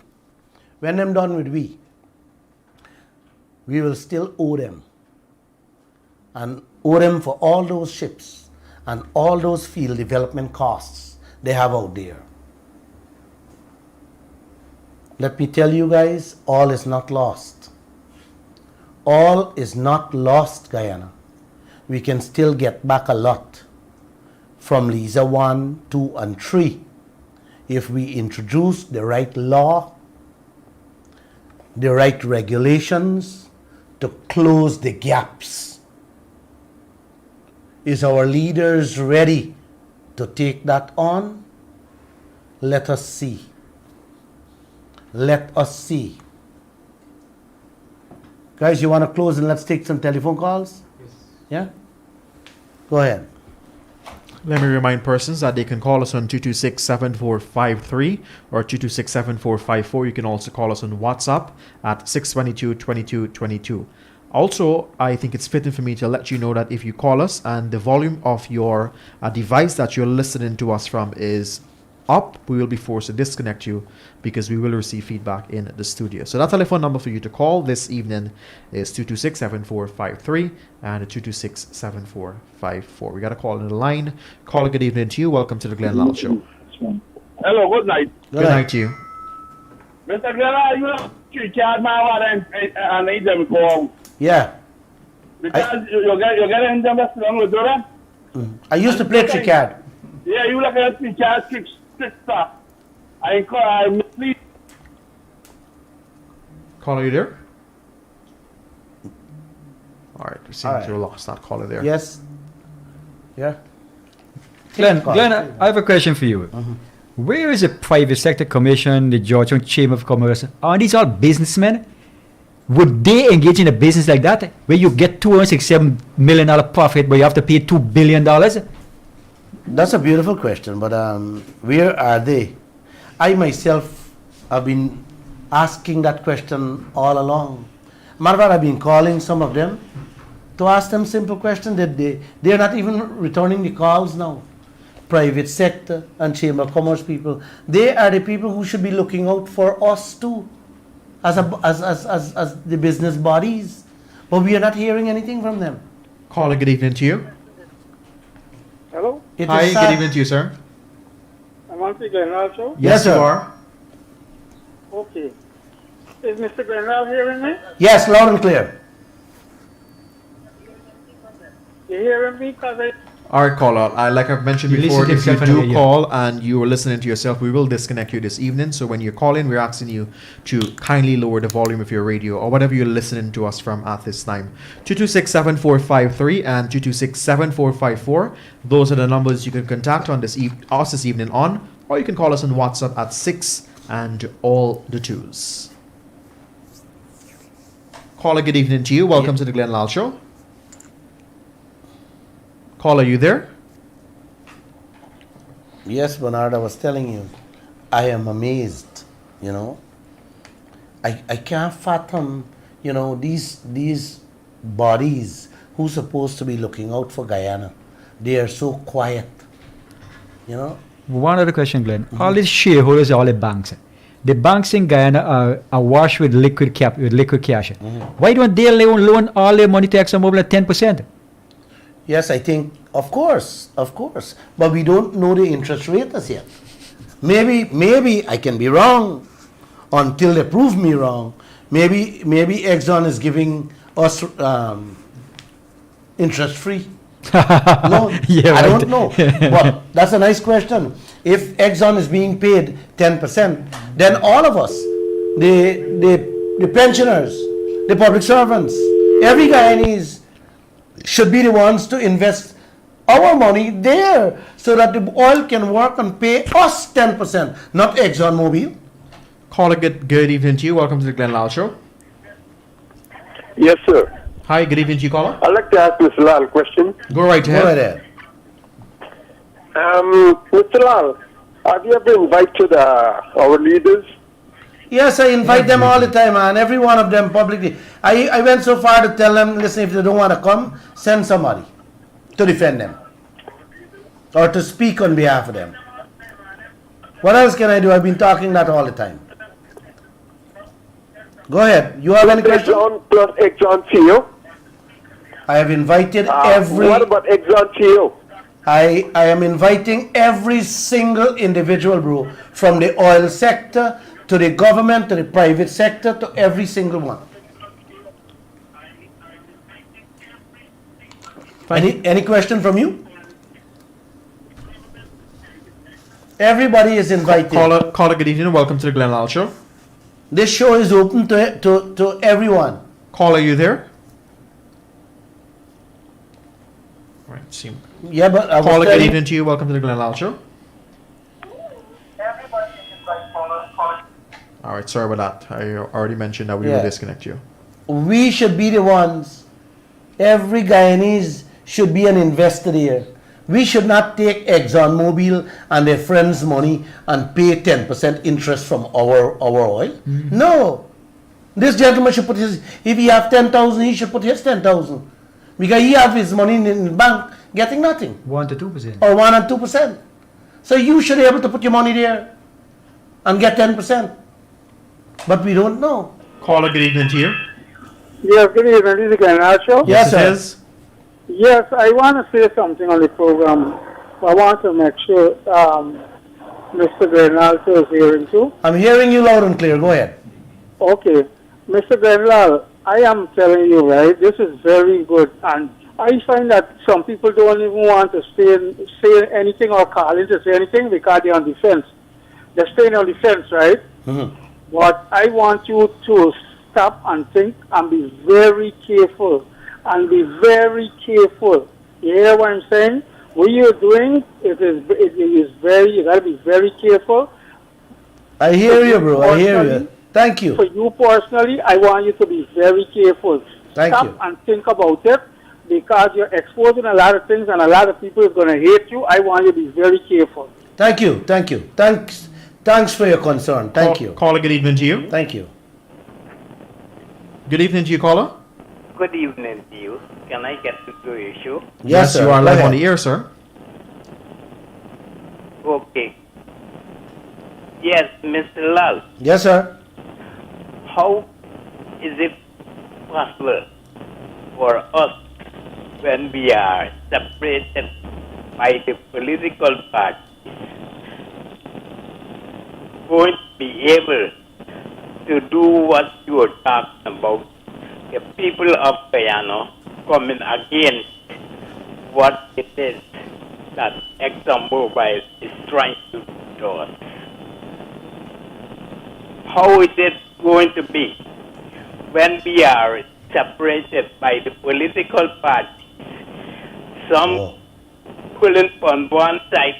When them done with we will still owe them. And owe them for all those ships and all those field development costs they have out there. Let me tell you guys, all is not lost. All is not lost, Guyana. We can still get back a lot from Lisa 1, 2, and 3 if we introduce the right law, the right regulations to close the gaps. Is our leaders ready to take that on? Let us see. Let us see. Guys, you want to close and let's take some telephone calls? Yes. Yeah? Go ahead. Let me remind persons that they can call us on 226-7453 or 226-7454. You can also call us on WhatsApp at 622-2222. Also, I think it's fitting for me to let you know that if you call us and the volume of your device that you're listening to us from is up, we will be forced to disconnect you because we will receive feedback in the studio. So that telephone number for you to call this evening is 226-7453 and 226-7454. We got a call on the line. Caller, good evening to you. Welcome to the Glenn Lall Show. Hello, good night. Good night to you. Mr. Glenn, you know, you can't and need them call. Yeah. Because you get in them that's wrong with that. I used to play Tricard. Yeah, you look at the child six stuff. I mislead. Caller, you there? All right, we seem All right. to have lost that caller there. Yes. Yeah. Glenn, Call. I have a question for you. Where is the private sector commission, the Georgetown Chamber of Commerce? Are these all businessmen? Would they engage in a business like that, where you get $267 million profit, but you have to pay $2 billion? That's a beautiful question, but where are they? I myself have been asking that question all along. Matter of fact, I've been calling some of them to ask them simple questions that they're not even returning the calls now. Private sector and Chamber of Commerce people, they are the people who should be looking out for us too, as the business bodies. But we are not hearing anything from them. Caller, good evening to you. Hello? It Hi, is good sad. evening to you, sir. I'm on the Glenn show. Yes, you sir. are. Okay. Is Mr. Glenn hearing me? Yes, loud and clear. You hearing me? Because All right, caller. Like I've mentioned You before, listen to if you yourself do anyway, yeah. call and you are listening to yourself, we will disconnect you this evening. So when you call in, we're asking you to kindly lower the volume of your radio or whatever you're listening to us from at this time. 226-7453 and 226-7454. Those are the numbers you can contact on us this evening on, or you can call us on WhatsApp at 6 and all the 2s. Caller, good evening to you. Welcome to the Glenn Lall Show. Caller, you there? Yes, Bernard, I was telling you, I am amazed, you know. I can't fathom, you know, these bodies who's supposed to be looking out for Guyana. They are so quiet, you know. One other question, Glenn. All these shareholders are all the banks. The banks in Guyana are awash with liquid cash. Why don't they loan all their money to ExxonMobil at 10%? Yes, I think, of course. But we don't know the interest rate as yet. Maybe I can be wrong until they prove me wrong. Maybe Exxon is giving us interest free. No, Yeah, I right. don't know. But that's a nice question. If Exxon is being paid 10%, then all of us, the pensioners, the public servants, every Guyanese should be the ones to invest our money there so that the oil can work and pay us 10%, not ExxonMobil. Caller, good evening to you. Welcome to the Glenn Lall Show. Yes, sir. Hi, good evening to you, caller. I'd like to ask Mr. Lall a question. Go right Go ahead. right ahead. Mr. Lall, have you ever invited our leaders? Yes, I invite them all the time, and every one of them publicly. I went so far to tell them, listen, if they don't want to come, send somebody to defend them or to speak on behalf of them. What else can I do? I've been talking that all the time. Go ahead. You have any question? Exxon plus Exxon CEO. I have invited every. What about Exxon CEO? I am inviting every single individual, bro, from the oil sector to the government to the private sector to every single one. Any question from you? Everybody is invited. Caller, good evening. Welcome to the Glenn Lall Show. This show is open to everyone. Caller, you there? All right, see. Yeah, but I was Caller, good telling- evening to you. Welcome to the Glenn Lall Show. All right, sorry about that. I already mentioned that we will Yeah. disconnect you. we should be the ones. Every Guyanese should be an investor there. We should not take ExxonMobil and their friends' money and pay 10% interest from our oil. No. This gentleman should put his, if he have 10,000, he should put his 10,000. Because he have his money in the bank getting nothing. 1 to 2%. Or 1 and 2%. So you should be able to put your money there and get 10%. But we don't know. Caller, good evening to you. Yes, good evening. This is Glenn Show. Yes, it sir. is. Yes, I want to say something on the program. I want to make sure Mr. Glenn is hearing too. I'm hearing you loud and clear. Go ahead. Okay. Mr. Glenn, I am telling you, right, this is very good. And I find that some people don't even want to say anything or call in to say anything because they're on the fence. They're staying on the fence, right? Mm-hmm. But I want you to stop and think and be very careful. And be very careful. You hear what I'm saying? What you're doing, it is very, you got to be very careful. I hear you, bro. I hear you. Thank you. For you personally, I want you to be very careful. Thank Stop you. and think about it because you're exposing a lot of things and a lot of people are going to hate you. I want you to be very careful. Thank you. Thank you. Thanks for your concern. Thank you. Caller, good evening to you. Thank you. Good evening to you, caller. Good evening to you. Can I get to the issue? Yes, sir. You are Go live ahead. on the air, sir. Okay. Yes, Mr. Lall, Yes, sir. how is it possible for us when we are separated by the political party going to be able to do what you are talking about? The people of Guyana coming against what it is that ExxonMobil is trying to do to us. How is it going to be when we are separated by the political party? Some pulling on one side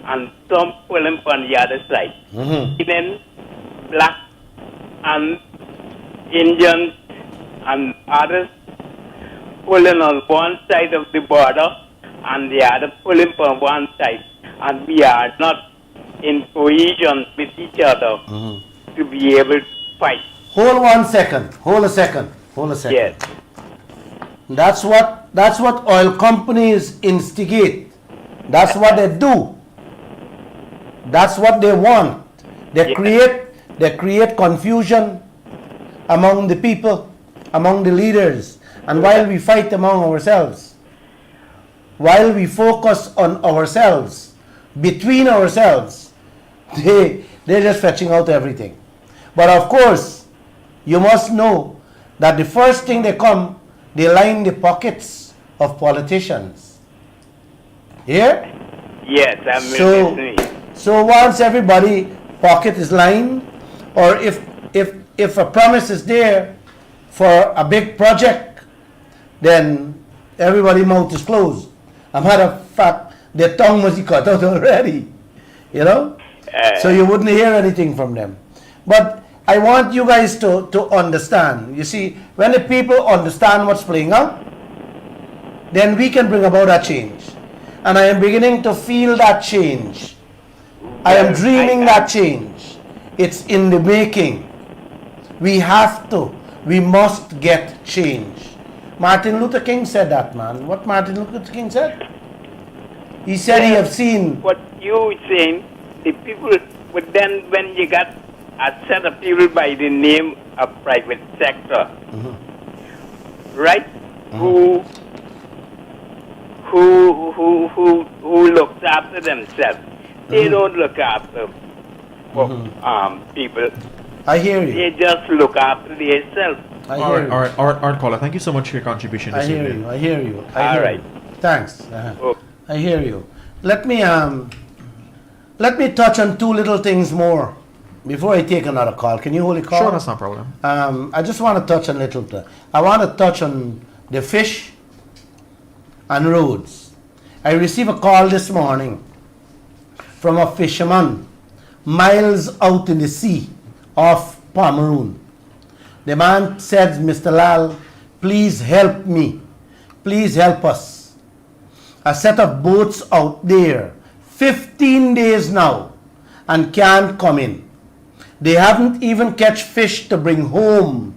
and some pulling on the other side. Mm-hmm. Then black and Indians and others pulling on one side of the border and the other pulling on one side. And we are not in cohesion with each other to be able to fight. Hold 1 second. Hold a second. Yes. That's what oil companies instigate. That's what they do. That's what they want. They create confusion among the people, among the leaders. And while we fight among ourselves, while we focus on ourselves, between ourselves, they're just fetching out everything. But of course, you must know that the first thing they come, they line the pockets of politicians. Here? Yes, I'm listening. So once everybody pocket is lined, or if a promise is there for a big project, then everybody mouth is closed. A matter of fact, their tongue must be cut out already. You know? So you wouldn't hear anything from them. But I want you guys to understand. You see, when the people understand what's playing out, then we can bring about a change. And I am beginning to feel that change. I am dreaming that change. It's in the making. We must get change. Martin Luther King said that, man. What Martin Luther King said? He said he have seen... What you were saying, the people, but then when you got a set of people by the name of private sector, right? Who looks after themselves. They don't look after people. I hear you. They just look after themselves. All right, caller. Thank you so much for your contribution. I hear you. All right. Thanks. I hear you. Let me touch on two little things more before I take another call. Can you hold a call? Sure, that's no problem. I just want to touch on I want to touch on the fish and roads. I received a call this morning from a fisherman miles out in the sea off Pomeroon. The man said, Mr. Lall, please help me. Please help us. A set of boats out there, 15 days now, and can't come in. They haven't even catch fish to bring home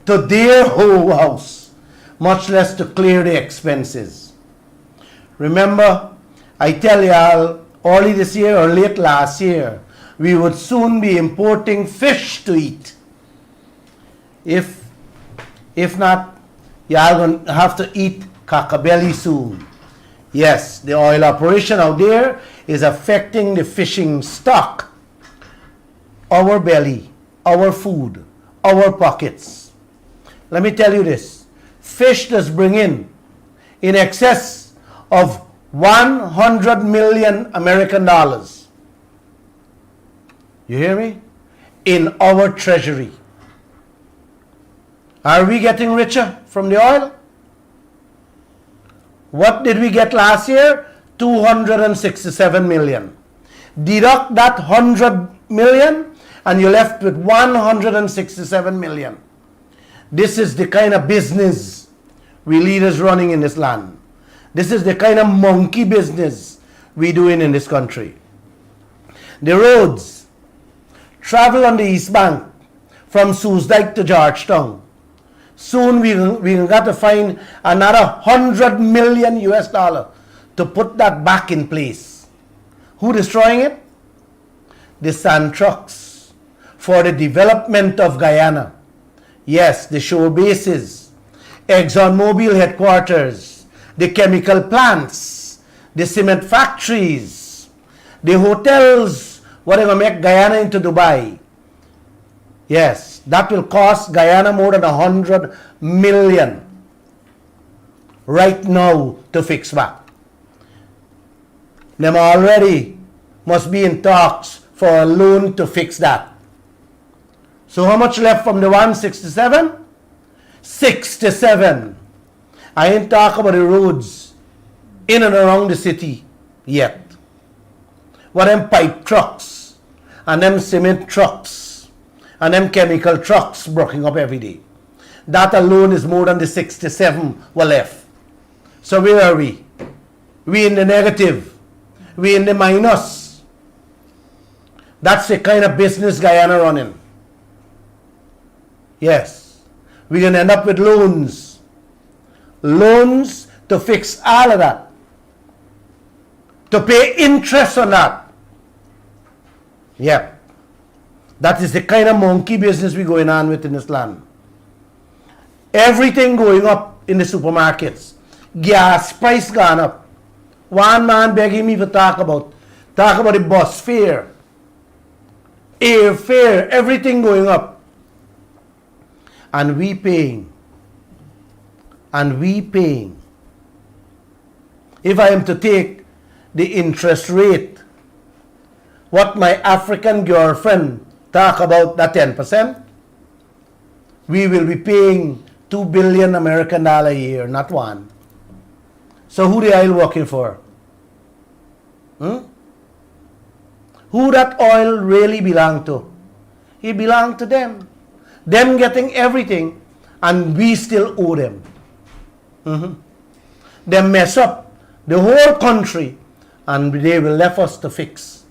to their whole house, much less to clear the expenses. Remember, I tell y'all, early this year or late last year, we would soon be importing fish to eat. If not, y'all gonna have to eat cackabelly soon. Yes, the oil operation out there is affecting the fishing stock, our belly, our food, our pockets. Let me tell you this, fish does bring in excess of 100 million American dollars. You hear me? In our treasury. Are we getting richer from the oil? What did we get last year? 267 million. Deduct that 100 million and you're left with 167 million. This is the kind of business we leaders running in this land. This is the kind of monkey business we doing in this country. The roads, travel on the East Bank from Soosdijk to Georgetown. Soon we got to find another 100 million US dollar to put that back in place. Who destroying it? The sand trucks for the development of Guyana. Yes, the shore bases, ExxonMobil headquarters, the chemical plants, the cement factories, the hotels, what are going to make Guyana into Dubai. Yes, that will cost Guyana more than 100 million right now to fix back. Them already must be in talks for a loan to fix that. So how much left from the 167? 67. I ain't talk about the roads in and around the city yet. What them pipe trucks and them cement trucks and them chemical trucks broken up every day. That alone is more than the 67 were left. So where are we? We in the negative. We in the minus. That's the kind of business Guyana running. Yes. We're going to end up with loans. Loans to fix all of that. To pay interest on that. Yep. That is the kind of monkey business we're going on with in this land. Everything going up in the supermarkets. Gas price gone up. One man begging me to talk about the bus fare, air fare, everything going up. And we paying. If I am to take the interest rate, what my African girlfriend talk about, that 10%, we will be paying 2 billion American dollar a year, not one. So who the oil working for? Who that oil really belong to? It belong to them. Them getting everything, and we still owe them. They mess up the whole country, and they will left us to fix.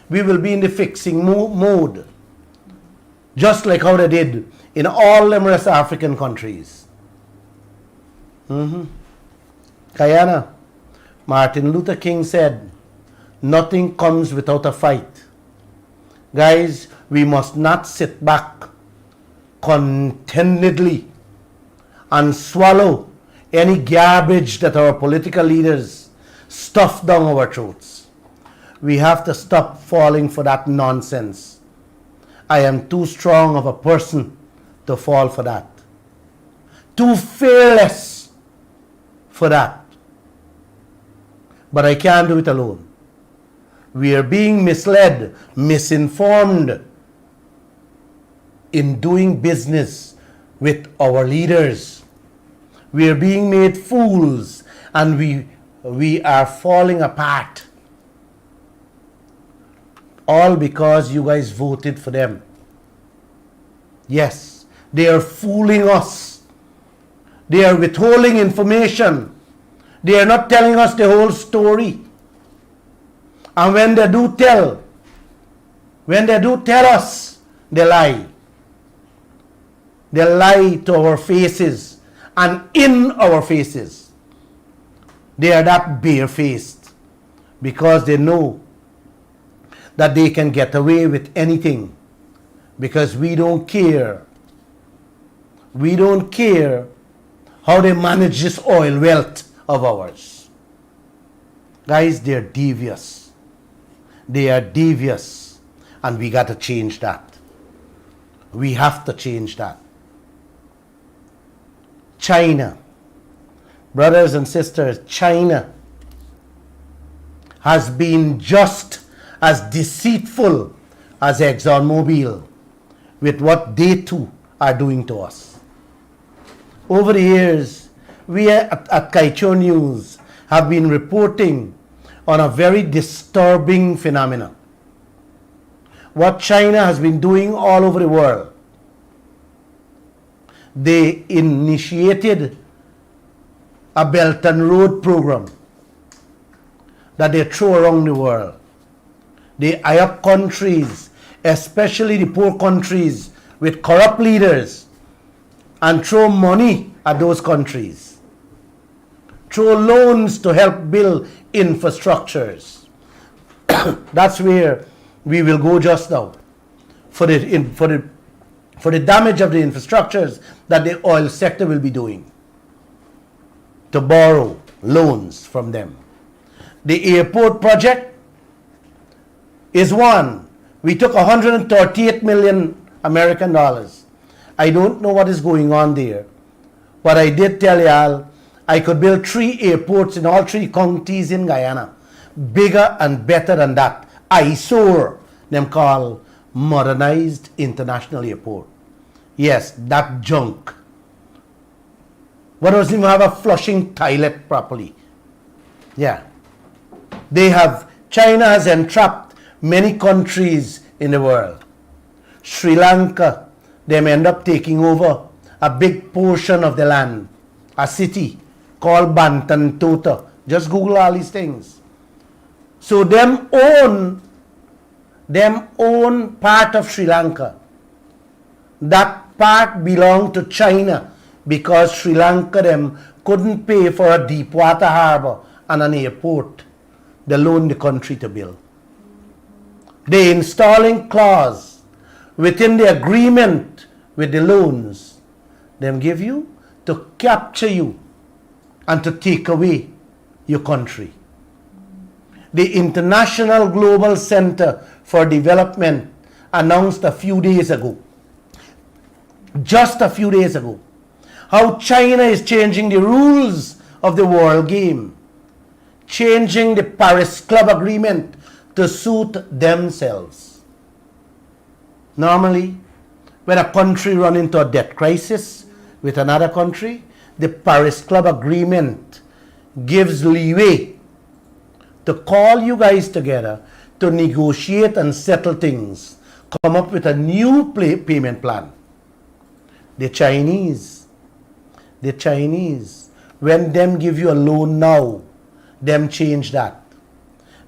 We will be in the fixing mode, just like how they did in all them West African countries. Guyana, Martin Luther King said, nothing comes without a fight. Guys, we must not sit back contentedly and swallow any garbage that our political leaders stuff down our throats. We have to stop falling for that nonsense. I am too strong of a person to fall for that. Too fearless for that. But I can't do it alone. We are being misled, misinformed in doing business with our leaders. We are being made fools, and we are falling apart. All because you guys voted for them. Yes, they are fooling us. They are withholding information. They are not telling us the whole story. And when they do tell us, they lie. They lie to our faces and in our faces. They are that barefaced because they know that they can get away with anything, because we don't care. We don't care how they manage this oil wealth of ours. Guys, they're devious. They are devious, and we got to change that. We have to change that. China, brothers and sisters, China has been just as deceitful as ExxonMobil with what they too are doing to us. Over the years, we at Kaieteur News have been reporting on a very disturbing phenomenon. What China has been doing all over the world. They initiated a Belt and Road program that they throw around the world. They eye up countries, especially the poor countries with corrupt leaders, and throw money at those countries. Throw loans to help build infrastructures. That's where we will go just now. For the damage of the infrastructures that the oil sector will be doing. To borrow loans from them. The airport project is one. We took 138 million American dollars. I don't know what is going on there. But I did tell y'all I could build 3 airports in all 3 counties in Guyana. Bigger and better than that. ISOR, them call Modernized International Airport. Yes, that junk. What doesn't even have a flushing toilet properly. Yeah. China has entrapped many countries in the world. Sri Lanka, them end up taking over a big portion of the land. A city called Bantantota. Just Google all these things. So them own part of Sri Lanka. That part belonged to China because Sri Lanka them couldn't pay for a deep water harbor and an airport. They loaned the country to build. The installing clause within the agreement with the loans them give you to capture you and to take away your country. The International Global Center for Development announced a few days ago, just a few days ago, how China is changing the rules of the world game, changing the Paris Club Agreement to suit themselves. Normally, when a country runs into a debt crisis with another country, the Paris Club Agreement gives leeway to call you guys together to negotiate and settle things, come up with a new payment plan. The Chinese, when them give you a loan now, them change that.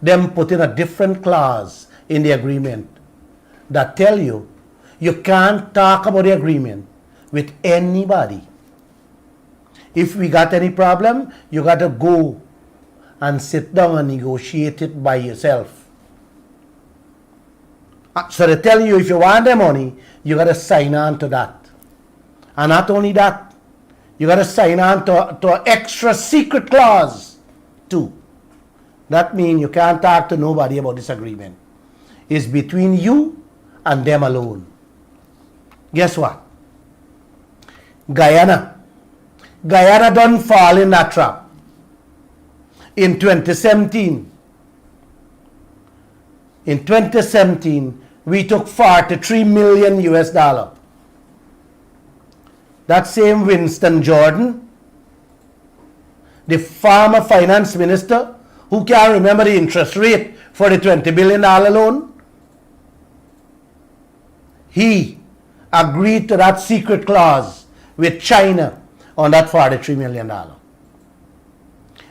Them put in a different clause in the agreement that tell you you can't talk about the agreement with anybody. If we got any problem, you got to go and sit down and negotiate it by yourself. So they tell you if you want the money, you got to sign on to that. And not only that, you got to sign on to an extra secret clause too. That means you can't talk to nobody about this agreement. It's between you and them alone. Guess what? Guyana done fall in that trap. In 2017, we took 43 million US dollar. That same Winston Jordan, the former finance minister, who can't remember the interest rate for the $20 billion loan, he agreed to that secret clause with China on that $43 million.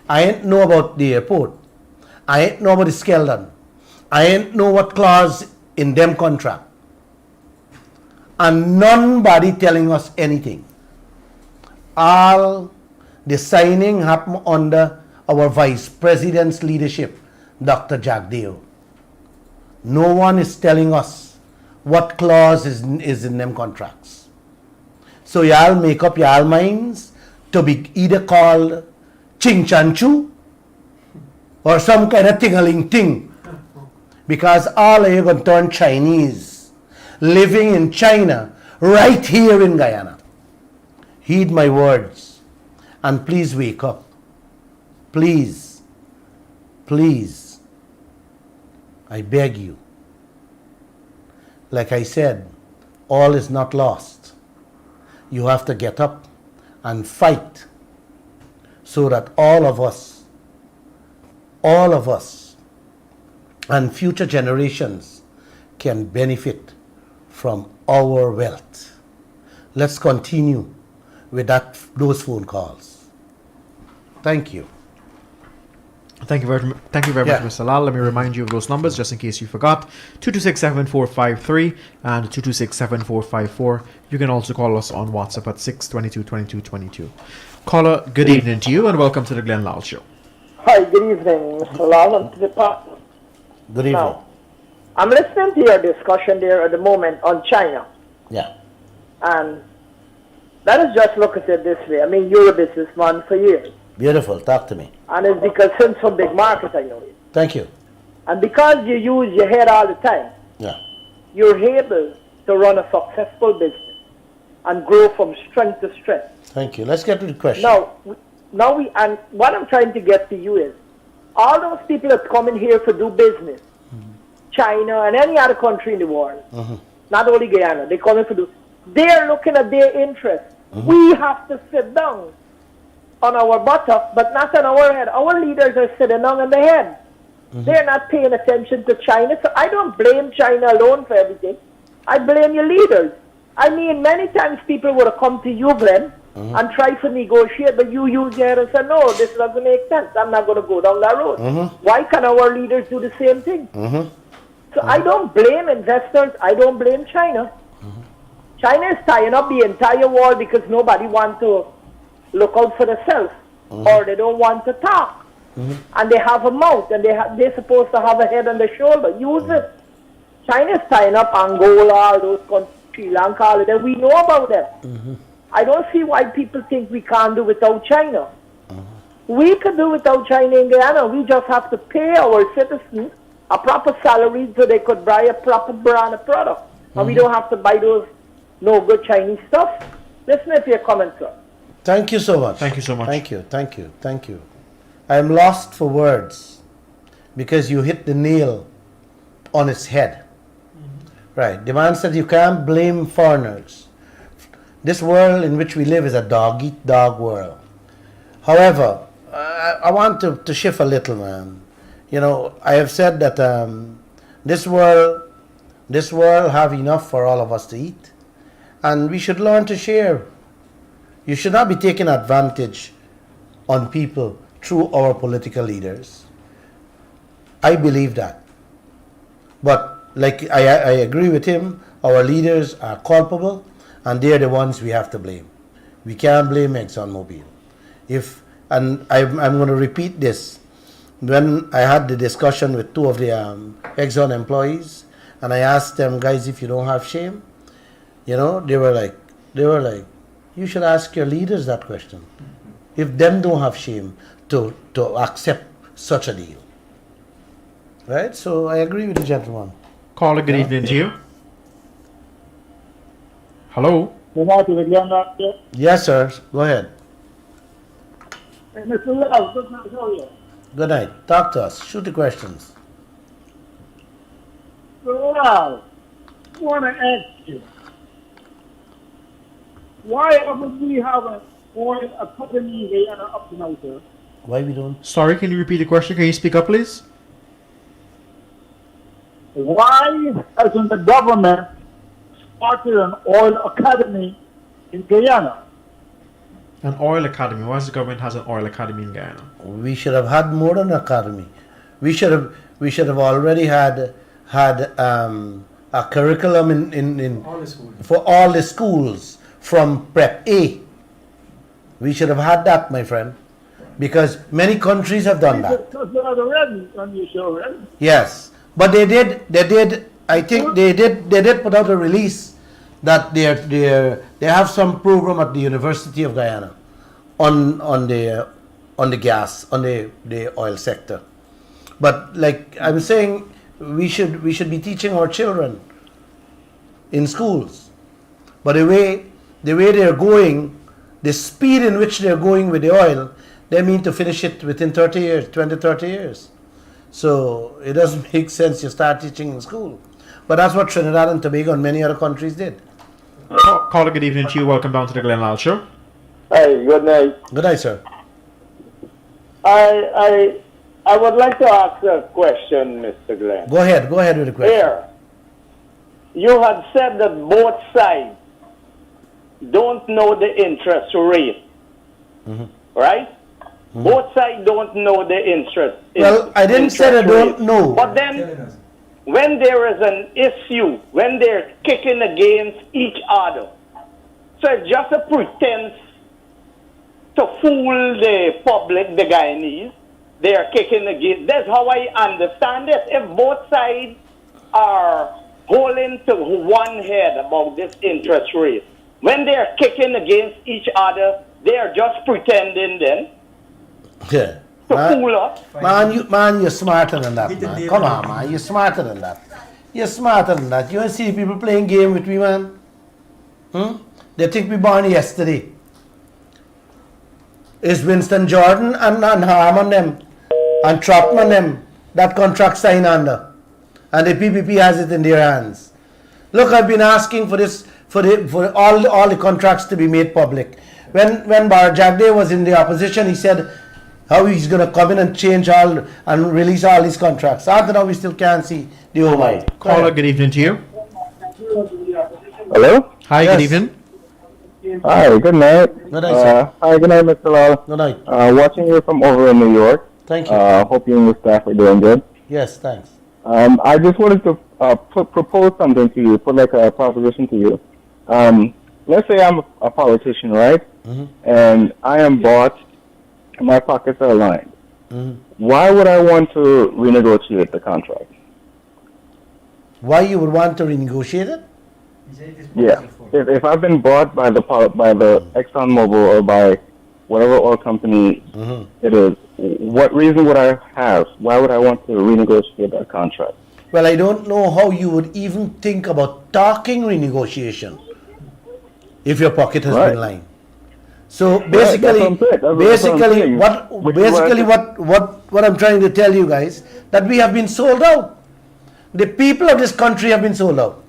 I ain't know about the airport. I ain't know about the Skeldon. I ain't know what clause in them contract. And nobody telling us anything. All the signing happened under our Vice President's leadership, Dr. Jack Deo. No one is telling us what clause is in them contracts. So y'all make up y'all minds to be either called Ching Chan Chu or some kind of ting-a-ling ting. Because all of you going to turn Chinese living in China right here in Guyana. Heed my words and please wake up. Please, please, I beg you. Like I said, all is not lost. You have to get up and fight so that all of us, and future generations can benefit from our wealth. Let's continue with those phone calls. Thank you. Thank you very much, Mr. Lall. Let me remind you of those numbers just in case you forgot. 226-7453 and 226-7454. You can also call us on WhatsApp at 622-2222. Caller, good evening to you and welcome to the Glenn Lall Show. Hi, good evening, Mr. Lall and to the partner. Good evening. Now, I'm listening to your discussion there at the moment on China. Yeah. And let us just look at it this way. I mean, you're a businessman for years. Beautiful. Talk to me. And it's because since some big market, I know it. Thank you. And because you use your head all the time, Yeah. you're able to run a successful business and grow from strength to strength. Thank you. Let's get to the question. And what I'm trying to get to you is, all those people that come in here to do business, China and any other country in the world, not only Guyana, they come in to do, they're looking at their interests. We have to sit down on our buttock, but not on our head. Our leaders are sitting down on their head. They're not paying attention to China. So I don't blame China alone for everything. I blame your leaders. I mean, many times people would have come to you, Glenn, and try to negotiate, but you use your head and say, no, this doesn't make sense. I'm not going to go down that road. Why can't our leaders do the same thing? So I don't blame investors. I don't blame China. China is tying up the entire world because nobody wants to look out for themselves, or they don't want to talk. And they have a mouth, and they're supposed to have a head on their shoulder. Use it. China is tying up Angola, all those countries, Sri Lanka, all of them. We know about them. I don't see why people think we can't do without China. We could do without China in Guyana. We just have to pay our citizens a proper salary so they could buy a proper brand of product. And we don't have to buy those no good Chinese stuff. Listen to your comments, sir. Thank you so much. Thank you so much. Thank you. I am lost for words because you hit the nail on its head. Right. The man said you can't blame foreigners. This world in which we live is a dog-eat-dog world. However, I want to shift a little, man. You know, I have said that this world have enough for all of us to eat, and we should learn to share. You should not be taking advantage on people through our political leaders. I believe that. But like I agree with him, our leaders are culpable, and they're the ones we have to blame. We can't blame ExxonMobil. And I'm going to repeat this. When I had the discussion with two of the Exxon employees, and I asked them, guys, if you don't have shame, you know, they were like, you should ask your leaders that question. If them don't have shame to accept such a deal. Right? So I agree with the gentleman. Caller, good evening to you. Hello? Yes, sir. Go ahead. Hey, Mr. Lall, good night, how are you? Good night. Talk to us. Shoot the questions. Mr. Lall, I want to ask you, why haven't we have an oil academy here up to now, sir? Why we don't? Sorry, can you repeat the question? Can you speak up, please? Why hasn't the government started an oil academy in Guyana? An oil academy. Why does the government has an oil academy in Guyana? We should have had more than an academy. We should have already had a curriculum in All the schools. for all the schools from Prep A. We should have had that, my friend, because many countries have done that. Because they are already on your show, right? Yes, but they did. I think they did put out a release that they have some program at the University of Guyana on the gas, on the oil sector. But like I'm saying, we should be teaching our children in schools. But the way they're going, the speed in which they're going with the oil, they mean to finish it within 30 years, 20, 30 years. So it doesn't make sense you start teaching in school. But that's what Trinidad and Tobago and many other countries did. Caller, good evening to you. Welcome down to the Glen Lall Show. Hi, good night. Good night, sir. I would like to ask a question, Mr. Glenn. Go ahead with the question. Here, you had said that both sides don't know the interest rate, right? Both sides don't know the interest. Well, I didn't say they don't know. But then, when there is an issue, when they're kicking against each other, so it's just a pretense to fool the public, the Guyanese. They are kicking against. That's how I understand it. If both sides are holding to one head about this interest rate, when they are kicking against each other, they are just pretending then Yeah. to fool us. Man, you're smarter than that, man. Come on, man. You're smarter than that. You're smarter than that. You want to see people playing game with me, man? They think we born yesterday. It's Winston Jordan and Harman them and Trotman them that contract signed under. And the PPP has it in their hands. Look, I've been asking for this, for all the contracts to be made public. When Barjagde was in the opposition, he said how he's going to come in and change all and release all these contracts. After now, we still can't see the whole line. Caller, good evening to you. Hello? Hi, good evening. Hi, good night. Good night, sir. Hi, good night, Mr. Lall. Good night. Watching you from over in New York. Thank you. Hope you and your staff are doing good. Yes, thanks. I just wanted to propose something to you, put like a proposition to you. Let's say I'm a politician, right? And I am bought, my pockets are lined. Why would I want to renegotiate the contract? Why you would want to renegotiate it? Yeah. If I've been bought by the ExxonMobil or by whatever oil company it is, what reason would I have? Why would I want to renegotiate that contract? Well, I don't know how you would even think about talking renegotiation if your pocket has been lined. So basically, what I'm trying to tell you guys, that we have been sold out. The people of this country have been sold out.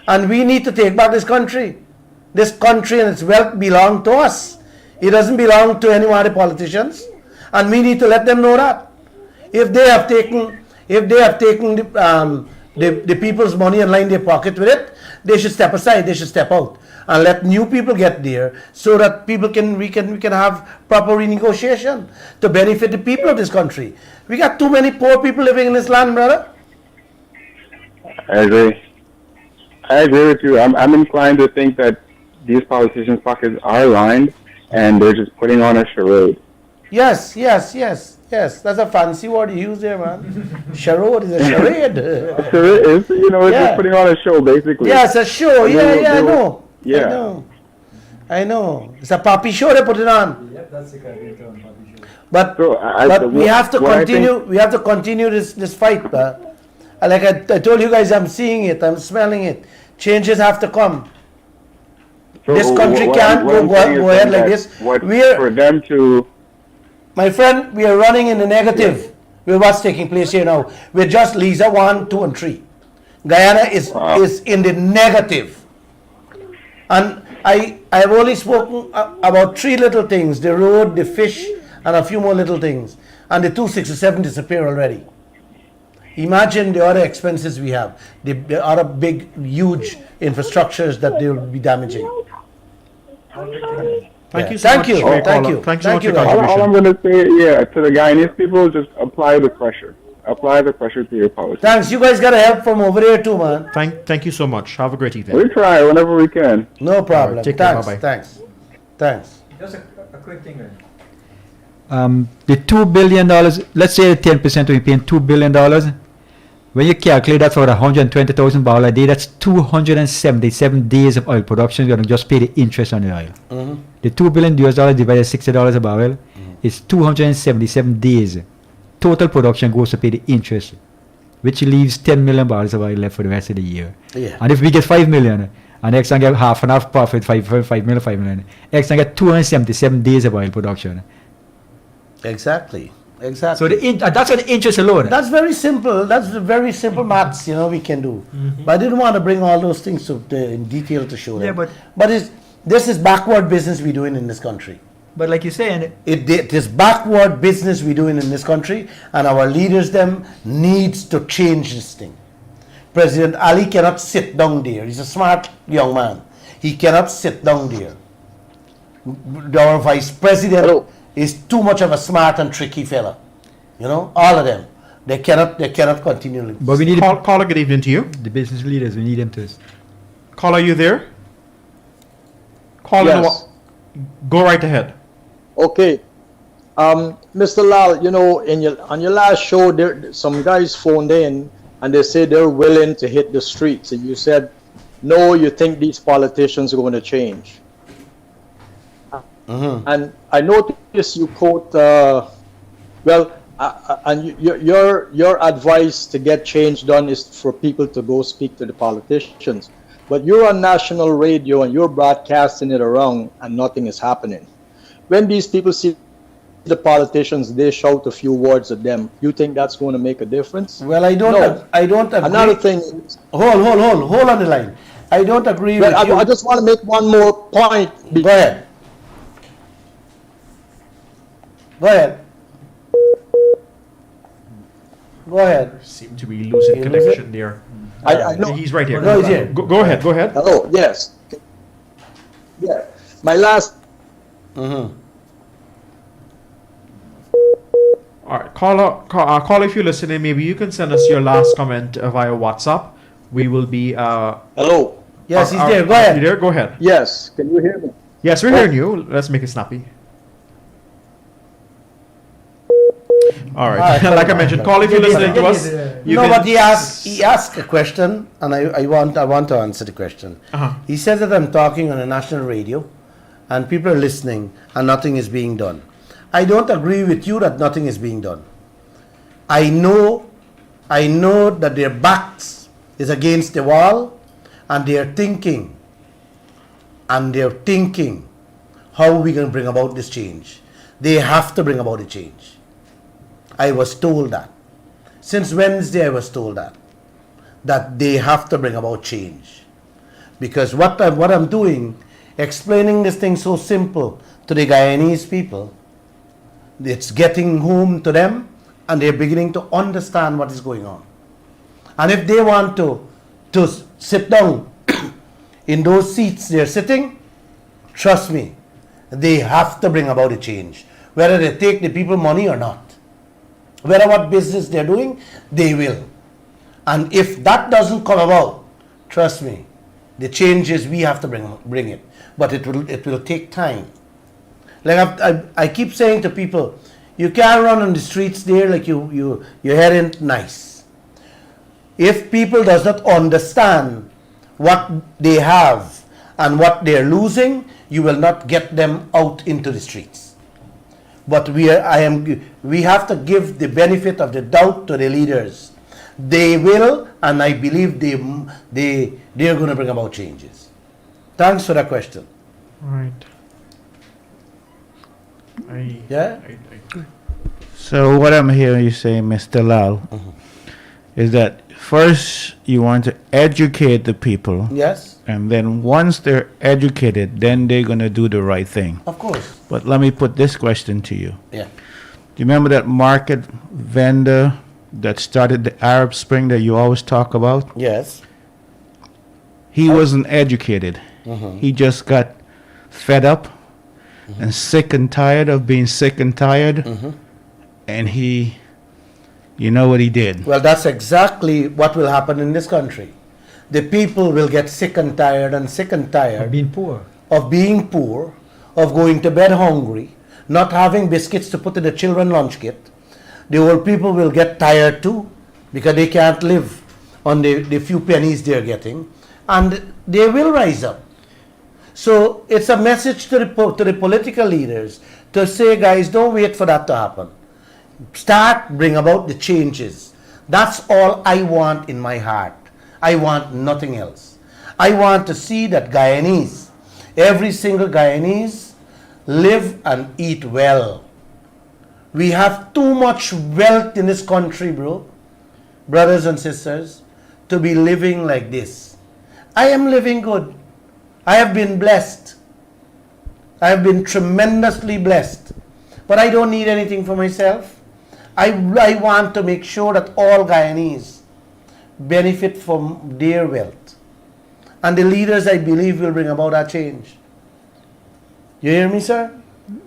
And we need to take back this country. This country and its wealth belong to us. It doesn't belong to any of the politicians. And we need to let them know that. If they have taken the people's money and line their pocket with it, they should step aside, they should step out and let new people get there so that we can have proper renegotiation to benefit the people of this country. We got too many poor people living in this land, brother. I agree with you. I'm inclined to think that these politicians' pockets are lined and they're just putting on a charade. Yes. That's a fancy word you use there, man. Charade is a charade. Charade is, it's just putting on a show, basically. Yes, a show. I know. Yeah. I know. It's a puppy show they put it on. Yep, that's the correct term, puppy show. But we have to continue. We have to continue this fight. Like I told you guys, I'm seeing it. I'm smelling it. Changes have to come. So this country can't go ahead like this. For them to... My friend, we are running in the negative with what's taking place here now. We're just Lisa 1, 2, and 3. Guyana is in the negative. And I've only spoken about 3 little things: the road, the fish, and a few more little things. And the 267 disappear already. Imagine the other expenses we have, the other big, huge infrastructures that they will be damaging. Thank you so much. Thank you so much for your contribution. All I'm going to say, to the Guyanese people, just apply the pressure. Apply the pressure to your policy. Thanks. You guys got to help from over there too, man. Thank you so much. Have a great evening. We try whenever we can. No problem. Right, take care. Thanks. Bye-bye. Just a quick thing, The $2 billion, let's say 10% we're paying $2 billion. When you calculate that for 120,000 barrels a day, that's 277 days of oil production. You're going to just pay the interest on the oil. Mm-hmm. The $2 billion divided $60 a barrel is 277 days. Total production goes to pay the interest, which leaves 10 million barrels of oil left for the rest of the year. Yeah. And if we get 5 million, and Exxon get half and half profit, 5 million, Exxon get 277 days of oil production. Exactly. So that's on the interest alone. That's very simple. That's the very simple maths, we can do. Mm-hmm. But I didn't want to bring all those things in detail to show them. But this is backward business we're doing in this country. But like you're saying, it is backward business we're doing in this country, and our leaders them needs to change this thing. President Ali cannot sit down there. He's a smart young man. He cannot sit down there. Our vice president is too much of a smart and tricky fella. All of them. They cannot continue. But we need caller, good evening to you. The business leaders, we need them to. Caller, are you there? Caller, yes. Go right ahead. Okay. Mr. Lall, on your last show, some guys phoned in and they said they're willing to hit the streets. And you said, no, you think these politicians are going to change. Mm-hmm. And I noticed you quote, and your advice to get change done is for people to go speak to the politicians. But you're on national radio and you're broadcasting it around and nothing is happening. When these people see the politicians, they shout a few words at them. You think that's going to make a difference? Well, I don't agree. Another thing. Hold on the line. I don't agree with you. I just want to make one more point. Go ahead. Go ahead. Seem to be losing connection there. I know. He's right here. No, he's here. Go ahead. Hello. Yes. Yeah. My last. Mm-hmm. All right, caller, if you're listening, maybe you can send us your last comment via WhatsApp. We will be. Hello. Yes, he's there. Go ahead. You there? Go ahead. Yes. Can you hear me? Yes, we're hearing you. Let's make it snappy. All right. Like I mentioned, call if you're listening to us. But he asked a question, and I want to answer the question. Uh-huh. He says that I'm talking on a national radio, and people are listening, and nothing is being done. I don't agree with you that nothing is being done. I know that their backs is against the wall, and they're thinking how we can bring about this change. They have to bring about a change. I was told that. Since Wednesday I was told that they have to bring about change. Because what I'm doing, explaining this thing so simple to the Guyanese people, It's getting home to them, and they're beginning to understand what is going on. And if they want to sit down in those seats they're sitting, trust me, they have to bring about a change. Whether they take the people money or not. Whether what business they're doing, they will. And if that doesn't come about, trust me, the changes we have to bring it. But it will take time. Like I keep saying to people, you can't run on the streets there like your hair ain't nice. If people does not understand what they have and what they're losing, you will not get them out into the streets. But we have to give the benefit of the doubt to the leaders. They will, and I believe they're going to bring about changes. Thanks for that question. Right. Yeah? So what I'm hearing you say, Mr. Lall, is that first you want to educate the people. Yes. And then once they're educated, then they're going to do the right thing. Of course. But let me put this question to you. Yeah. Do you remember that market vendor that started the Arab Spring that you always talk about? Yes. He wasn't educated. He just got fed up and sick and tired of being sick and tired. And you know what he did? Well, that's exactly what will happen in this country. The people will get sick and tired Of being poor. of being poor, of going to bed hungry, not having biscuits to put in the children lunch kit. The old people will get tired too, because they can't live on the few pennies they're getting, and they will rise up. So it's a message to the political leaders to say, guys, don't wait for that to happen. Bring about the changes. That's all I want in my heart. I want nothing else. I want to see that Guyanese, every single Guyanese, live and eat well. We have too much wealth in this country, brothers and sisters, to be living like this. I am living good. I have been blessed. I have been tremendously blessed. But I don't need anything for myself. I want to make sure that all Guyanese benefit from their wealth. And the leaders, I believe, will bring about that change. You hear me, sir?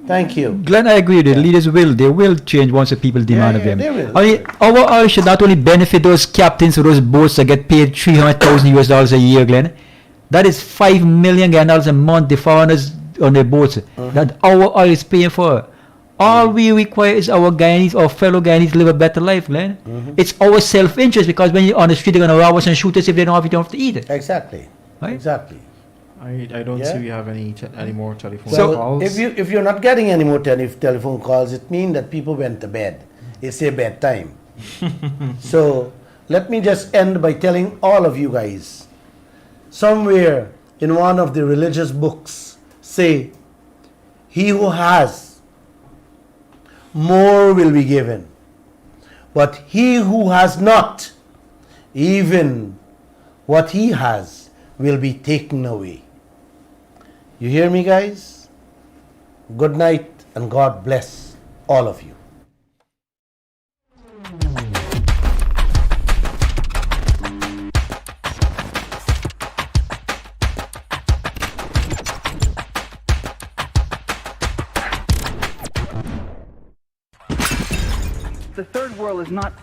Thank you. Glenn, I agree. The leaders will change once the people demand of them. They will. I mean, our oil should not only benefit those captains of those boats that get paid $300,000 a year, Glenn. That is $5 million a month, the foreigners on their boats, that our oil is paying for. All we require is our Guyanese, our fellow Guyanese, live a better life, Glenn. It's our self-interest, because when you're on the street, they're going to rob us and shoot us if they don't have to eat it. Exactly. Right? Exactly. I don't see we have any more telephone So calls. if you're not getting any more telephone calls, it means that people went to bed. It's their bedtime. So let me just end by telling all of you guys, somewhere in one of the religious books say, he who has, more will be given. But he who has not, even what he has will be taken away. You hear me, guys? Good night, and God bless all of you. The third world is not